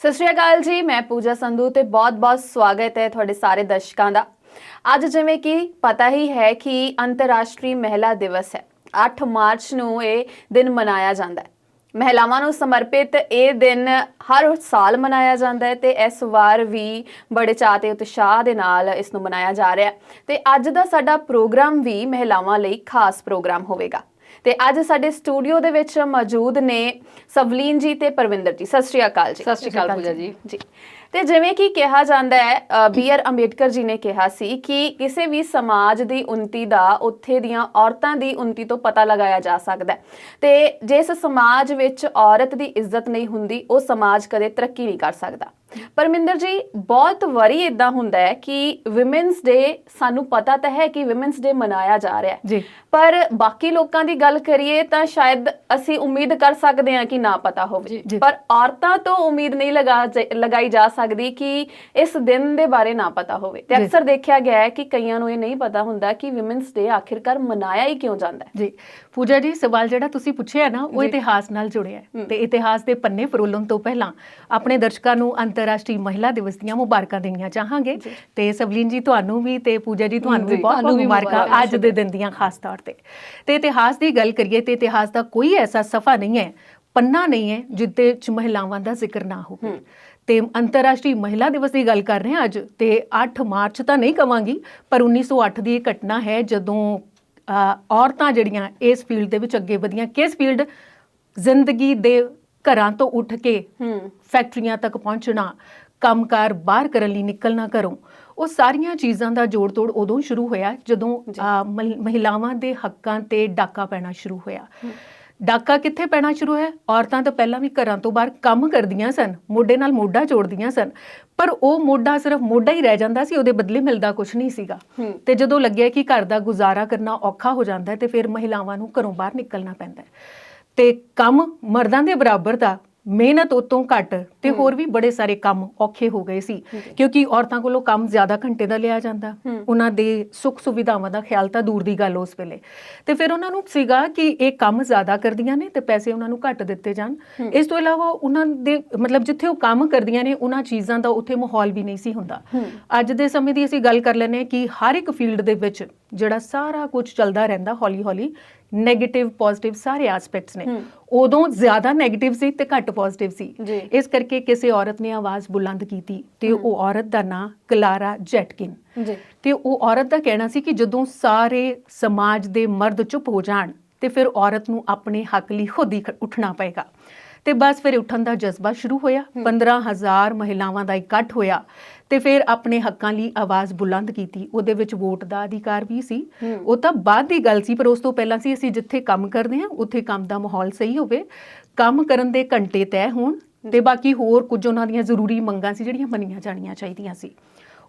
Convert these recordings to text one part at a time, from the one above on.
ਸਤਿ ਸ਼੍ਰੀ ਅਕਾਲ ਜੀ, ਮੈਂ ਪੂਜਾ ਸੰਧੂ ਤੇ ਬਹੁਤ-ਬਹੁਤ ਸਵਾਗਤ ਹੈ ਤੁਹਾਡੇ ਸਾਰੇ ਦਰਸ਼ਕਾਂ ਦਾ। ਅੱਜ ਜਿਵੇਂ ਕਿ ਪਤਾ ਹੀ ਹੈ ਕਿ ਅੰਤਰਰਾਸ਼ਟਰੀ ਮਹਿਲਾ ਦਿਵਸ ਹੈ। 8 ਮਾਰਚ ਨੂੰ ਇਹ ਦਿਨ ਮਨਾਇਆ ਜਾਂਦਾ ਹੈ। ਮਹਿਲਾਵਾਂ ਨੂੰ ਸਮਰਪਿਤ ਇਹ ਦਿਨ ਹਰ ਸਾਲ ਮਨਾਇਆ ਜਾਂਦਾ ਹੈ ਤੇ ਇਸ ਵਾਰ ਵੀ ਬੜੇ ਚਾਅ ਤੇ ਉਤਸ਼ਾਹ ਦੇ ਨਾਲ ਇਸ ਨੂੰ ਮਨਾਇਆ ਜਾ ਰਿਹਾ ਹੈ ਤੇ ਅੱਜ ਦਾ ਸਾਡਾ ਪ੍ਰੋਗਰਾਮ ਵੀ ਮਹਿਲਾਵਾਂ ਲਈ ਖਾਸ ਪ੍ਰੋਗਰਾਮ ਹੋਵੇਗਾ। ਤੇ ਅੱਜ ਸਾਡੇ ਸਟੂਡੀਓ ਦੇ ਵਿੱਚ ਮੌਜੂਦ ਨੇ ਸਵਲੀਨ ਜੀ ਤੇ ਪਰਵਿੰਦਰ ਜੀ। ਸਤਿ ਸ਼੍ਰੀ ਅਕਾਲ ਜੀ। ਸਤਿ ਸ਼੍ਰੀ ਅਕਾਲ ਪੂਜਾ ਜੀ। ਤੇ ਜਿਵੇਂ ਕਿ ਕਿਹਾ ਜਾਂਦਾ ਹੈ, ਬੀ.ਆਰ. ਅੰਬੇਡਕਰ ਜੀ ਨੇ ਕਿਹਾ ਸੀ ਕਿ ਕਿਸੇ ਵੀ ਸਮਾਜ ਦੀ ਉન્નਤੀ ਦਾ ਉੱਥੇ ਦੀਆਂ ਔਰਤਾਂ ਦੀ ਉન્નਤੀ ਤੋਂ ਪਤਾ ਲਗਾਇਆ ਜਾ ਸਕਦਾ ਹੈ ਤੇ ਜਿਸ ਸਮਾਜ ਵਿੱਚ ਔਰਤ ਦੀ ਇੱਜ਼ਤ ਨਹੀਂ ਹੁੰਦੀ ਉਹ ਸਮਾਜ ਕਦੇ ਤਰੱਕੀ ਨਹੀਂ ਕਰ ਸਕਦਾ। ਪਰਮਿੰਦਰ ਜੀ, ਬਹੁਤ ਵਾਰੀ ਇਦਾਂ ਹੁੰਦਾ ਹੈ ਕਿ ਵਿਮਨਸ ਡੇ, ਸਾਨੂੰ ਪਤਾ ਤਾਂ ਹੈ ਕਿ ਵਿਮਨਸ ਡੇ ਮਨਾਇਆ ਜਾ ਰਿਹਾ ਹੈ, ਪਰ ਬਾਕੀ ਲੋਕਾਂ ਦੀ ਗੱਲ ਕਰੀਏ ਤਾਂ ਸ਼ਾਇਦ ਅਸੀਂ ਉਮੀਦ ਕਰ ਸਕਦੇ ਹਾਂ ਕਿ ਨਾ ਪਤਾ ਹੋਵੇ, ਪਰ ਔਰਤਾਂ ਤੋਂ ਉਮੀਦ ਨਹੀਂ ਲਗਾਈ ਜਾ ਸਕਦੀ ਕਿ ਇਸ ਦਿਨ ਦੇ ਬਾਰੇ ਨਾ ਪਤਾ ਹੋਵੇ। ਤੇ ਅਕਸਰ ਦੇਖਿਆ ਗਿਆ ਹੈ ਕਿ ਕਈਆਂ ਨੂੰ ਇਹ ਨਹੀਂ ਪਤਾ ਹੁੰਦਾ ਕਿ ਵਿਮਨਸ ਡੇ ਆਖਿਰਕਾਰ ਮਨਾਇਆ ਹੀ ਕਿਉਂ ਜਾਂਦਾ ਹੈ। ਜੀ ਪੂਜਾ ਜੀ, ਸਵਾਲ ਜਿਹੜਾ ਤੁਸੀਂ ਪੁੱਛਿਆ ਨਾ ਉਹ ਇਤਿਹਾਸ ਨਾਲ ਜੁੜਿਆ ਹੈ ਤੇ ਇਤਿਹਾਸ ਦੇ ਪੰਨੇ ਫਰੋਲਣ ਤੋਂ ਪਹਿਲਾਂ ਆਪਣੇ ਦਰਸ਼ਕਾਂ ਨੂੰ ਅੰਤਰਰਾਸ਼ਟਰੀ ਮਹਿਲਾ ਦਿਵਸ ਦੀਆਂ ਮੁਬਾਰਕਾਂ ਦੇਣੀਆਂ ਚਾਹਾਂਗੇ। ਤੇ ਸਵਲੀਨ ਜੀ, ਤੁਹਾਨੂੰ ਵੀ ਤੇ ਪੂਜਾ ਜੀ, ਤੁਹਾਨੂੰ ਵੀ ਬਹੁਤ ਬਹੁਤ ਮੁਬਾਰਕਾਂ ਅੱਜ ਦੇ ਦਿਨ ਦੀਆਂ ਖਾਸ ਤੌਰ ਤੇ ਇਤਿਹਾਸ ਦੀ ਗੱਲ ਕਰੀਏ ਤੇ ਇਤਿਹਾਸ ਦਾ ਕੋਈ ਐਸਾ ਸਫਾ ਨਹੀਂ ਹੈ, ਪੰਨਾ ਨਹੀਂ ਹੈ ਜਿੱਦੇ ਚ ਮਹਿਲਾਵਾਂ ਦਾ ਜ਼ਿਕਰ ਨਾ ਹੋਵੇ। ਤੇ ਅੰਤਰਰਾਸ਼ਟਰੀ ਮਹਿਲਾ ਦਿਵਸ ਦੀ ਗੱਲ ਕਰ ਰਹੇ ਹਾਂ ਅੱਜ, ਤੇ 8 ਮਾਰਚ ਤਾਂ ਨਹੀਂ ਕਵਾਂਗੀ, ਪਰ 1908 ਦੀ ਇਹ ਘਟਨਾ ਹੈ ਜਦੋਂ ਔਰਤਾਂ ਜਿਹੜੀਆਂ ਇਸ ਫੀਲਡ ਦੇ ਵਿੱਚ ਅੱਗੇ ਵਧੀਆਂ। ਕਿਸ ਫੀਲਡ? ਜ਼ਿੰਦਗੀ ਦੇ ਘਰਾਂ ਤੋਂ ਉੱਠ ਕੇ ਫੈਕਟਰੀਆਂ ਤੱਕ ਪਹੁੰਚਣਾ, ਕੰਮਕਾਰ ਬਾਹਰ ਕਰਨ ਲਈ ਨਿਕਲਣਾ ਘਰੋਂ, ਉਹ ਸਾਰੀਆਂ ਚੀਜ਼ਾਂ ਦਾ ਜੋੜ ਤੋੜ ਉਦੋਂ ਸ਼ੁਰੂ ਹੋਇਆ ਜਦੋਂ ਮਹਿਲਾਵਾਂ ਦੇ ਹੱਕਾਂ ਤੇ ਡਾਕਾ ਪੈਣਾ ਸ਼ੁਰੂ ਹੋਇਆ। ਡਾਕਾ ਕਿੱਥੇ ਪੈਣਾ ਸ਼ੁਰੂ ਹੋਇਆ? ਔਰਤਾਂ ਤਾਂ ਪਹਿਲਾਂ ਵੀ ਘਰਾਂ ਤੋਂ ਬਾਹਰ ਕੰਮ ਕਰਦੀਆਂ ਸਨ, ਮੋਢੇ ਨਾਲ ਮੋਢਾ ਜੋੜਦੀਆਂ ਸਨ, ਪਰ ਉਹ ਮੋਢਾ ਸਿਰਫ ਮੋਢਾ ਹੀ ਰਹਿ ਜਾਂਦਾ ਸੀ, ਉਹਦੇ ਬਦਲੇ ਮਿਲਦਾ ਕੁਝ ਨਹੀਂ ਸੀਗਾ। ਤੇ ਜਦੋਂ ਲੱਗਿਆ ਕਿ ਘਰ ਦਾ ਗੁਜ਼ਾਰਾ ਕਰਨਾ ਔਖਾ ਹੋ ਜਾਂਦਾ ਹੈ ਤੇ ਫਿਰ ਮਹਿਲਾਵਾਂ ਨੂੰ ਘਰੋਂ ਬਾਹਰ ਨਿਕਲਣਾ ਪੈਂਦਾ ਹੈ ਤੇ ਕੰਮ ਮਰਦਾਂ ਦੇ ਬਰਾਬਰ ਦਾ, ਮਿਹਨਤ ਉਤੋਂ ਘੱਟ ਤੇ ਹੋਰ ਵੀ ਬੜੇ ਸਾਰੇ ਕੰਮ ਔਖੇ ਹੋ ਗਏ ਸੀ ਕਿਉਂਕਿ ਔਰਤਾਂ ਕੋਲੋਂ ਕੰਮ ਜ਼ਿਆਦਾ ਘੰਟੇ ਦਾ ਲਿਆ ਜਾਂਦਾ, ਉਹਨਾਂ ਦੇ ਸੁੱਖ ਸੁਵਿਧਾਵਾਂ ਦਾ ਖਿਆਲ ਤਾਂ ਦੂਰ ਦੀ ਗੱਲ ਉਸ ਵੇਲੇ। ਤੇ ਫਿਰ ਉਹਨਾਂ ਨੂੰ ਸੀਗਾ ਕਿ ਇਹ ਕੰਮ ਜ਼ਿਆਦਾ ਕਰਦੀਆਂ ਨੇ ਤੇ ਪੈਸੇ ਉਹਨਾਂ ਨੂੰ ਘੱਟ ਦਿੱਤੇ ਜਾਣ। ਇਸ ਤੋਂ ਇਲਾਵਾ ਉਹਨਾਂ ਦੇ ਮਤਲਬ ਜਿੱਥੇ ਉਹ ਕੰਮ ਕਰਦੀਆਂ ਨੇ ਉਹਨਾਂ ਚੀਜ਼ਾਂ ਦਾ ਉੱਥੇ ਮਾਹੌਲ ਵੀ ਨਹੀਂ ਸੀ ਹੁੰਦਾ। ਅੱਜ ਦੇ ਸਮੇਂ ਦੀ ਅਸੀਂ ਗੱਲ ਕਰ ਲੈਂਦੇ ਹਾਂ ਕਿ ਹਰ ਇੱਕ ਫੀਲਡ ਦੇ ਵਿੱਚ ਜਿਹੜਾ ਸਾਰਾ ਕੁਝ ਚੱਲਦਾ ਰਹਿੰਦਾ ਹੌਲੀ ਹੌਲੀ, ਨੈਗੇਟਿਵ ਪੋਜ਼ਿਟਿਵ ਸਾਰੇ ਐਸਪੈਕਟਸ ਨੇ। ਉਦੋਂ ਜ਼ਿਆਦਾ ਨੈਗੇਟਿਵ ਸੀ ਤੇ ਘੱਟ ਪੋਜ਼ਿਟਿਵ ਸੀ। ਇਸ ਕਰਕੇ ਕਿਸੇ ਔਰਤ ਨੇ ਆਵਾਜ਼ ਬੁਲੰਦ ਕੀਤੀ ਤੇ ਉਹ ਔਰਤ ਦਾ ਨਾਂ ਕਲਾਰਾ ਜ਼ੈਟਕਿਨ। ਤੇ ਉਹ ਔਰਤ ਦਾ ਕਹਿਣਾ ਸੀ ਕਿ ਜਦੋਂ ਸਾਰੇ ਸਮਾਜ ਦੇ ਮਰਦ ਚੁੱਪ ਹੋ ਜਾਣ ਤੇ ਫਿਰ ਔਰਤ ਨੂੰ ਆਪਣੇ ਹੱਕ ਲਈ ਖੁਦ ਹੀ ਉੱਠਣਾ ਪਏਗਾ। ਤੇ ਬਸ ਫਿਰ ਉੱਠਣ ਦਾ ਜਜ਼ਬਾ ਸ਼ੁਰੂ ਹੋਇਆ। 15,000 ਮਹਿਲਾਵਾਂ ਦਾ ਇਕੱਠ ਹੋਇਆ ਤੇ ਫਿਰ ਆਪਣੇ ਹੱਕਾਂ ਲਈ ਆਵਾਜ਼ ਬੁਲੰਦ ਕੀਤੀ। ਉਹਦੇ ਵਿੱਚ ਵੋਟ ਦਾ ਅਧਿਕਾਰ ਵੀ ਸੀ, ਉਹ ਤਾਂ ਬਾਅਦ ਦੀ ਗੱਲ ਸੀ, ਪਰ ਉਸ ਤੋਂ ਪਹਿਲਾਂ ਸੀ ਅਸੀਂ ਜਿੱਥੇ ਕੰਮ ਕਰਦੇ ਹਾਂ ਉੱਥੇ ਕੰਮ ਦਾ ਮਾਹੌਲ ਸਹੀ ਹੋਵੇ, ਕੰਮ ਕਰਨ ਦੇ ਘੰਟੇ ਤੈਅ ਹੋਣ ਤੇ ਬਾਕੀ ਹੋਰ ਕੁਝ ਉਹਨਾਂ ਦੀਆਂ ਜ਼ਰੂਰੀ ਮੰਗਾਂ ਸੀ ਜਿਹੜੀਆਂ ਮੰਨੀਆਂ ਜਾਣੀਆਂ ਚਾਹੀਦੀਆਂ ਸੀ।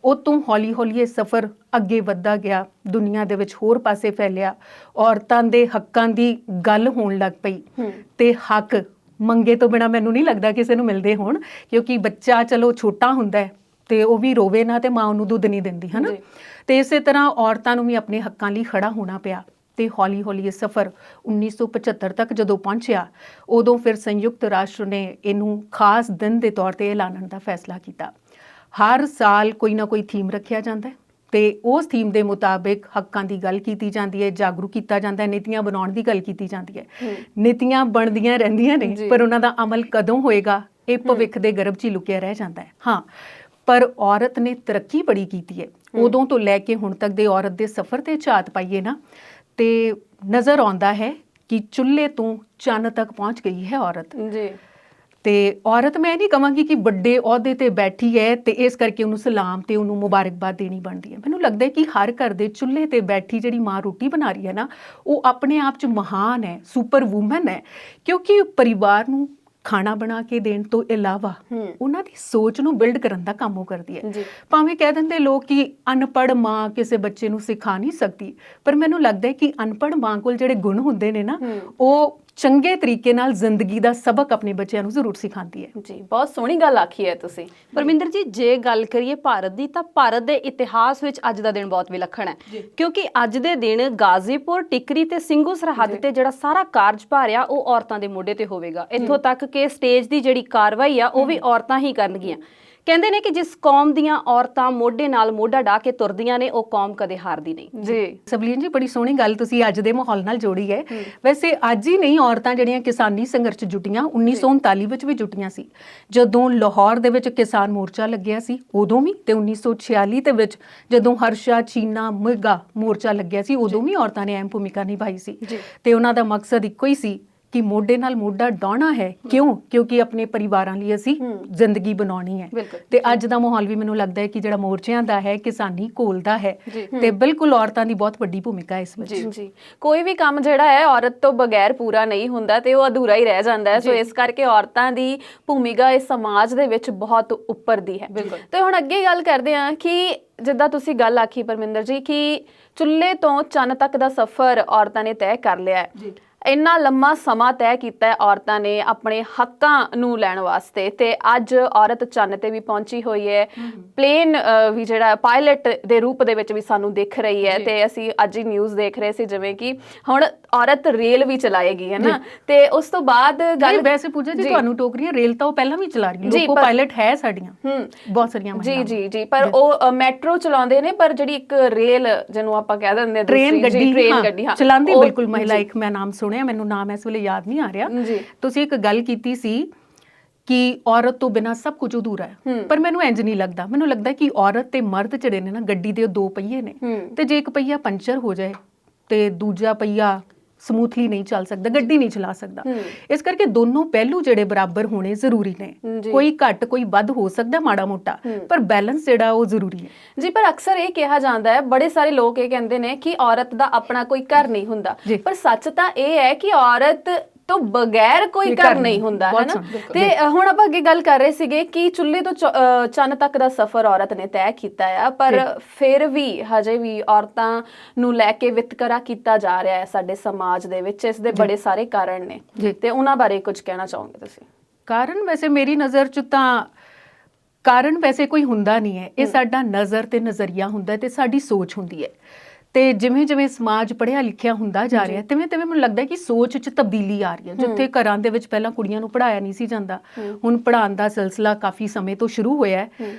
ਉਹ ਤੋਂ ਹੌਲੀ ਹੌਲੀ ਇਹ ਸਫ਼ਰ ਅੱਗੇ ਵੱਧਦਾ ਗਿਆ, ਦੁਨੀਆ ਦੇ ਵਿੱਚ ਹੋਰ ਪਾਸੇ ਫੈਲਿਆ, ਔਰਤਾਂ ਦੇ ਹੱਕਾਂ ਦੀ ਗੱਲ ਹੋਣ ਲੱਗ ਪਈ ਤੇ ਹੱਕ ਮੰਗੇ ਤੋਂ ਬਿਨਾਂ ਮੈਨੂੰ ਨਹੀਂ ਲੱਗਦਾ ਕਿਸੇ ਨੂੰ ਮਿਲਦੇ ਹੋਣ, ਕਿਉਂਕਿ ਬੱਚਾ ਚਲੋ ਛੋਟਾ ਹੁੰਦਾ ਹੈ ਤੇ ਉਹ ਵੀ ਰੋਵੇ ਨਾ ਤੇ ਮਾਂ ਉਹਨੂੰ ਦੁੱਧ ਨਹੀਂ ਦਿੰਦੀ, ਹੈ ਨਾ। ਤੇ ਇਸੇ ਤਰ੍ਹਾਂ ਔਰਤਾਂ ਨੂੰ ਵੀ ਆਪਣੇ ਹੱਕਾਂ ਲਈ ਖੜਾ ਹੋਣਾ ਪਿਆ ਤੇ ਹੌਲੀ ਹੌਲੀ ਇਹ ਸਫ਼ਰ 1975 ਤੱਕ ਜਦੋਂ ਪਹੁੰਚਿਆ, ਉਦੋਂ ਫਿਰ ਸੰਯੁਕਤ ਰਾਸ਼ਟਰ ਨੇ ਇਹਨੂੰ ਖਾਸ ਦਿਨ ਦੇ ਤੌਰ ਤੇ ਐਲਾਨਣ ਦਾ ਫੈਸਲਾ ਕੀਤਾ। ਹਰ ਸਾਲ ਕੋਈ ਨਾ ਕੋਈ ਥੀਮ ਰੱਖਿਆ ਜਾਂਦਾ ਹੈ ਤੇ ਉਸ ਥੀਮ ਦੇ ਮੁਤਾਬਿਕ ਹੱਕਾਂ ਦੀ ਗੱਲ ਕੀਤੀ ਜਾਂਦੀ ਹੈ, ਜਾਗਰੂਕ ਕੀਤਾ ਜਾਂਦਾ ਹੈ, ਨੀਤੀਆਂ ਬਣਾਉਣ ਦੀ ਗੱਲ ਕੀਤੀ ਜਾਂਦੀ ਹੈ। ਨੀਤੀਆਂ ਬਣਦੀਆਂ ਰਹਿੰਦੀਆਂ ਨੇ ਪਰ ਉਹਨਾਂ ਦਾ ਅਮਲ ਕਦੋਂ ਹੋਏਗਾ ਇਹ ਭਵਿੱਖ ਦੇ ਗਰਭ 'ਚ ਹੀ ਲੁਕਿਆ ਰਹਿ ਜਾਂਦਾ ਹੈ। ਹਾਂ, ਪਰ ਔਰਤ ਨੇ ਤਰੱਕੀ ਬੜੀ ਕੀਤੀ ਹੈ। ਉਦੋਂ ਤੋਂ ਲੈ ਕੇ ਹੁਣ ਤੱਕ ਦੇ ਔਰਤ ਦੇ ਸਫ਼ਰ ਤੇ ਝਾਤ ਪਾਈਏ ਨਾ ਤੇ ਨਜ਼ਰ ਆਉਂਦਾ ਹੈ ਕਿ ਚੁੱਲ੍ਹੇ ਤੋਂ ਚੰਨ ਤੱਕ ਪਹੁੰਚ ਗਈ ਹੈ ਔਰਤ। ਤੇ ਔਰਤ ਮੈਂ ਨਹੀਂ ਕਹਾਂਗੀ ਕਿ ਵੱਡੇ ਅਹੁਦੇ ਤੇ ਬੈਠੀ ਹੈ ਤੇ ਇਸ ਕਰਕੇ ਉਹਨੂੰ ਸਲਾਮ ਤੇ ਉਹਨੂੰ ਮੁਬਾਰਕਬਾਦ ਦੇਣੀ ਬਣਦੀ ਹੈ। ਮੈਨੂੰ ਲੱਗਦਾ ਹੈ ਕਿ ਹਰ ਘਰ ਦੇ ਚੁੱਲ੍ਹੇ ਤੇ ਬੈਠੀ ਜਿਹੜੀ ਮਾਂ ਰੋਟੀ ਬਣਾ ਰਹੀ ਹੈ ਨਾ, ਉਹ ਆਪਣੇ ਆਪ 'ਚ ਮਹਾਨ ਹੈ, ਸੁਪਰ ਵੂਮਨ ਹੈ, ਕਿਉਂਕਿ ਪਰਿਵਾਰ ਨੂੰ ਖਾਣਾ ਬਣਾ ਕੇ ਦੇਣ ਤੋਂ ਇਲਾਵਾ ਉਹਨਾਂ ਦੀ ਸੋਚ ਨੂੰ ਬਿਲਡ ਕਰਨ ਦਾ ਕੰਮ ਉਹ ਕਰਦੀ ਹੈ। ਭਾਵੇਂ ਕਹਿ ਦਿੰਦੇ ਲੋਕ ਕਿ ਅਨਪੜ੍ਹ ਮਾਂ ਕਿਸੇ ਬੱਚੇ ਨੂੰ ਸਿਖਾ ਨਹੀਂ ਸਕਦੀ, ਪਰ ਮੈਨੂੰ ਲੱਗਦਾ ਹੈ ਕਿ ਅਨਪੜ੍ਹ ਮਾਂ ਕੋਲ ਜਿਹੜੇ ਗੁਣ ਹੁੰਦੇ ਨੇ ਨਾ, ਉਹ ਚੰਗੇ ਤਰੀਕੇ ਨਾਲ ਜ਼ਿੰਦਗੀ ਦਾ ਸਬਕ ਆਪਣੇ ਬੱਚਿਆਂ ਨੂੰ ਜ਼ਰੂਰ ਸਿਖਾਉਂਦੀ ਹੈ। ਜੀ, ਬਹੁਤ ਸੋਹਣੀ ਗੱਲ ਆਖੀ ਹੈ ਤੁਸੀਂ। ਪਰਮਿੰਦਰ ਜੀ, ਜੇ ਗੱਲ ਕਰੀਏ ਭਾਰਤ ਦੀ, ਤਾਂ ਭਾਰਤ ਦੇ ਇਤਿਹਾਸ ਵਿੱਚ ਅੱਜ ਦਾ ਦਿਨ ਬਹੁਤ ਵਿਲੱਖਣ ਹੈ, ਕਿਉਂਕਿ ਅੱਜ ਦੇ ਦਿਨ ਗਾਜ਼ੀਪੁਰ, ਟਿਕਰੀ ਤੇ ਸਿੰਘੂ ਸਰਹੱਦ ਤੇ ਜਿਹੜਾ ਸਾਰਾ ਕਾਰਜਭਾਰ ਆ ਉਹ ਔਰਤਾਂ ਦੇ ਮੋਢੇ ਤੇ ਹੋਵੇਗਾ। ਇੱਥੋਂ ਤੱਕ ਕਿ ਸਟੇਜ ਦੀ ਜਿਹੜੀ ਕਾਰਵਾਈ ਆ ਉਹ ਵੀ ਔਰਤਾਂ ਹੀ ਕਰਨਗੀਆਂ। ਕਹਿੰਦੇ ਨੇ ਕਿ ਜਿਸ ਕੌਮ ਦੀਆਂ ਔਰਤਾਂ ਮੋਢੇ ਨਾਲ ਮੋਢਾ ਢਾ ਕੇ ਤੁਰਦੀਆਂ ਨੇ, ਉਹ ਕੌਮ ਕਦੇ ਹਾਰਦੀ ਨਹੀਂ। ਜੀ ਸਵਲੀਨ ਜੀ, ਬੜੀ ਸੋਹਣੀ ਗੱਲ ਤੁਸੀਂ ਅੱਜ ਦੇ ਮਾਹੌਲ ਨਾਲ ਜੋੜੀ ਹੈ। ਵੈਸੇ ਅੱਜ ਹੀ ਨਹੀਂ, ਔਰਤਾਂ ਜਿਹੜੀਆਂ ਕਿਸਾਨੀ ਸੰਘਰਸ਼ 'ਚ ਜੁਟੀਆਂ 1939 ਵਿੱਚ ਵੀ ਜੁਟੀਆਂ ਸੀ, ਜਦੋਂ ਲਾਹੌਰ ਦੇ ਵਿੱਚ ਕਿਸਾਨ ਮੋਰਚਾ ਲੱਗਿਆ ਸੀ ਉਦੋਂ ਵੀ, ਤੇ 1946 ਦੇ ਵਿੱਚ ਜਦੋਂ ਹਰਸ਼ਾ ਚੀਨਾ ਮੁਗਾ ਮੋਰਚਾ ਲੱਗਿਆ ਸੀ ਉਦੋਂ ਵੀ ਔਰਤਾਂ ਨੇ ਅਹਿਮ ਭੂਮਿਕਾ ਨਿਭਾਈ ਸੀ। ਤੇ ਉਹਨਾਂ ਦਾ ਮਕਸਦ ਇੱਕੋ ਹੀ ਸੀ ਕਿ ਮੋਢੇ ਨਾਲ ਮੋਢਾ ਡਾਉਣਾ ਹੈ। ਕਿਉਂਕਿ ਆਪਣੇ ਪਰਿਵਾਰਾਂ ਲਈ ਅਸੀਂ ਜ਼ਿੰਦਗੀ ਬਣਾਉਣੀ ਹੈ। ਤੇ ਅੱਜ ਦਾ ਮਾਹੌਲ ਵੀ ਮੈਨੂੰ ਲੱਗਦਾ ਹੈ ਕਿ ਜਿਹੜਾ ਮੋਰਚਿਆਂ ਦਾ ਹੈ, ਕਿਸਾਨੀ ਘੋਲ ਦਾ ਹੈ, ਤੇ ਬਿਲਕੁਲ ਔਰਤਾਂ ਦੀ ਬਹੁਤ ਵੱਡੀ ਭੂਮਿਕਾ ਇਸ ਵਿੱਚ। ਜੀ, ਕੋਈ ਵੀ ਕੰਮ ਜਿਹੜਾ ਹੈ ਔਰਤ ਤੋਂ ਬਗੈਰ ਪੂਰਾ ਨਹੀਂ ਹੁੰਦਾ ਤੇ ਉਹ ਅਧੂਰਾ ਹੀ ਰਹਿ ਜਾਂਦਾ ਹੈ। ਸੋ ਇਸ ਕਰਕੇ ਔਰਤਾਂ ਦੀ ਭੂਮਿਕਾ ਇਸ ਸਮਾਜ ਦੇ ਵਿੱਚ ਬਹੁਤ ਉੱਪਰ ਦੀ ਹੈ। ਤੇ ਹੁਣ ਅੱਗੇ ਗੱਲ ਕਰਦੇ ਹਾਂ ਕਿ ਜਿੱਦਾਂ ਤੁਸੀਂ ਗੱਲ ਆਖੀ ਪਰਮਿੰਦਰ ਜੀ ਕਿ ਚੁੱਲ੍ਹੇ ਤੋਂ ਚੰਨ ਤੱਕ ਦਾ ਸਫ਼ਰ ਔਰਤਾਂ ਨੇ ਤੈਅ ਕਰ ਲਿਆ ਹੈ। ਇੰਨਾ ਲੰਮਾ ਸਮਾਂ ਤੈਅ ਕੀਤਾ ਹੈ ਔਰਤਾਂ ਨੇ ਆਪਣੇ ਹੱਕਾਂ ਨੂੰ ਲੈਣ ਵਾਸਤੇ, ਤੇ ਅੱਜ ਔਰਤ ਚੰਨ ਤੇ ਵੀ ਪਹੁੰਚੀ ਹੋਈ ਹੈ। ਪਲੇਨ ਵੀ ਜਿਹੜਾ ਪਾਇਲਟ ਦੇ ਰੂਪ ਦੇ ਵਿੱਚ ਵੀ ਸਾਨੂੰ ਦਿਖ ਰਹੀ ਹੈ। ਤੇ ਅਸੀਂ ਅੱਜ ਹੀ ਨਿਊਜ਼ ਦੇਖ ਰਹੇ ਸੀ ਜਿਵੇਂ ਕਿ ਹੁਣ ਔਰਤ ਰੇਲ ਵੀ ਚਲਾਏਗੀ, ਹੈ ਨਾ। ਤੇ ਉਸ ਤੋਂ ਬਾਅਦ ਗੱਲ, ਵੈਸੇ ਪੂਜਾ ਜੀ ਤੁਹਾਨੂੰ ਟੋਕ ਰਹੀ ਹੈ, ਰੇਲ ਤਾਂ ਉਹ ਪਹਿਲਾਂ ਵੀ ਚਲਾ ਰਹੀ ਹੈ, ਲੋਕੋ ਪਾਇਲਟ ਹੈ ਸਾਡੀਆਂ ਬਹੁਤ ਸਾਰੀਆਂ ਜੀ ਜੀ, ਪਰ ਉਹ ਮੈਟਰੋ ਚਲਾਉਂਦੇ ਨੇ, ਪਰ ਜਿਹੜੀ ਇੱਕ ਰੇਲ ਜਿਹਨੂੰ ਆਪਾਂ ਕਹਿ ਦਿੰਦੇ ਹਾਂ ਟ੍ਰੇਨ ਗੱਡੀ ਚਲਾਉਂਦੀ ਬਿਲਕੁਲ ਮਹਿਲਾ। ਇੱਕ ਮੈਂ ਨਾਮ ਸੁਣਿਆ, ਮੈਨੂੰ ਨਾਮ ਇਸ ਵੇਲੇ ਯਾਦ ਨਹੀਂ ਆ ਰਿਹਾ। ਤੁਸੀਂ ਇੱਕ ਗੱਲ ਕੀਤੀ ਸੀ ਕਿ ਔਰਤ ਤੋਂ ਬਿਨਾਂ ਸਭ ਕੁਝ ਅਧੂਰਾ ਹੈ, ਪਰ ਮੈਨੂੰ ਇੰਜ ਨਹੀਂ ਲੱਗਦਾ। ਮੈਨੂੰ ਲੱਗਦਾ ਕਿ ਔਰਤ ਤੇ ਮਰਦ ਜਿਹੜੇ ਨੇ ਨਾ, ਗੱਡੀ ਦੇ ਦੋ ਪਹੀਏ ਨੇ, ਤੇ ਜੇ ਇੱਕ ਪਹੀਆ ਪੰਚਰ ਹੋ ਜਾਏ ਤੇ ਦੂਜਾ ਪਹੀਆ ਸਮੂਥਲੀ ਨਹੀਂ ਚੱਲ ਸਕਦਾ, ਗੱਡੀ ਨਹੀਂ ਚਲਾ ਸਕਦਾ। ਇਸ ਕਰਕੇ ਦੋਨੋਂ ਪਹਿਲੂ ਜਿਹੜੇ ਬਰਾਬਰ ਹੋਣੇ ਜ਼ਰੂਰੀ ਨੇ। ਕੋਈ ਘੱਟ ਕੋਈ ਵੱਧ ਹੋ ਸਕਦਾ ਮਾੜਾ ਮੋਟਾ, ਪਰ ਬੈਲੈਂਸ ਜਿਹੜਾ ਉਹ ਜ਼ਰੂਰੀ ਹੈ। ਜੀ, ਪਰ ਅਕਸਰ ਇਹ ਕਿਹਾ ਜਾਂਦਾ ਹੈ, ਬੜੇ ਸਾਰੇ ਲੋਕ ਇਹ ਕਹਿੰਦੇ ਨੇ ਕਿ ਔਰਤ ਦਾ ਆਪਣਾ ਕੋਈ ਘਰ ਨਹੀਂ ਹੁੰਦਾ, ਪਰ ਸੱਚ ਤਾਂ ਇਹ ਹੈ ਕਿ ਔਰਤ ਤੋਂ ਬਗੈਰ ਕੋਈ ਘਰ ਨਹੀਂ ਹੁੰਦਾ, ਹੈ ਨਾ। ਤੇ ਹੁਣ ਆਪਾਂ ਅੱਗੇ ਗੱਲ ਕਰ ਰਹੇ ਸੀਗੇ ਕਿ ਚੁੱਲ੍ਹੇ ਤੋਂ ਚੰਨ ਤੱਕ ਦਾ ਸਫ਼ਰ ਔਰਤ ਨੇ ਤੈਅ ਕੀਤਾ ਆ, ਪਰ ਫਿਰ ਵੀ ਹਜੇ ਵੀ ਔਰਤਾਂ ਨੂੰ ਲੈ ਕੇ ਵਿਤਕਰਾ ਕੀਤਾ ਜਾ ਰਿਹਾ ਹੈ ਸਾਡੇ ਸਮਾਜ ਦੇ ਵਿੱਚ। ਇਸ ਦੇ ਬੜੇ ਸਾਰੇ ਕਾਰਨ ਨੇ, ਤੇ ਉਹਨਾਂ ਬਾਰੇ ਕੁਝ ਕਹਿਣਾ ਚਾਹੋਗੇ ਤੁਸੀਂ? ਕਾਰਨ ਵੈਸੇ ਮੇਰੀ ਨਜ਼ਰ 'ਚ ਤਾਂ ਕਾਰਨ ਵੈਸੇ ਕੋਈ ਹੁੰਦਾ ਨਹੀਂ ਹੈ। ਇਹ ਸਾਡਾ ਨਜ਼ਰ ਤੇ ਨਜ਼ਰੀਆ ਹੁੰਦਾ ਤੇ ਸਾਡੀ ਸੋਚ ਹੁੰਦੀ ਹੈ। ਤੇ ਜਿਵੇਂ ਜਿਵੇਂ ਸਮਾਜ ਪੜ੍ਹਿਆ ਲਿਖਿਆ ਹੁੰਦਾ ਜਾ ਰਿਹਾ, ਤਿਵੇਂ ਤਿਵੇਂ ਮੈਨੂੰ ਲੱਗਦਾ ਕਿ ਸੋਚ 'ਚ ਤਬਦੀਲੀ ਆ ਰਹੀ ਹੈ। ਜਿੱਥੇ ਘਰਾਂ ਦੇ ਵਿੱਚ ਪਹਿਲਾਂ ਕੁੜੀਆਂ ਨੂੰ ਪੜ੍ਹਾਇਆ ਨਹੀਂ ਸੀ ਜਾਂਦਾ, ਹੁਣ ਪੜ੍ਹਾਉਣ ਦਾ ਸਿਲਸਿਲਾ ਕਾਫੀ ਸਮੇਂ ਤੋਂ ਸ਼ੁਰੂ ਹੋਇਆ ਹੈ।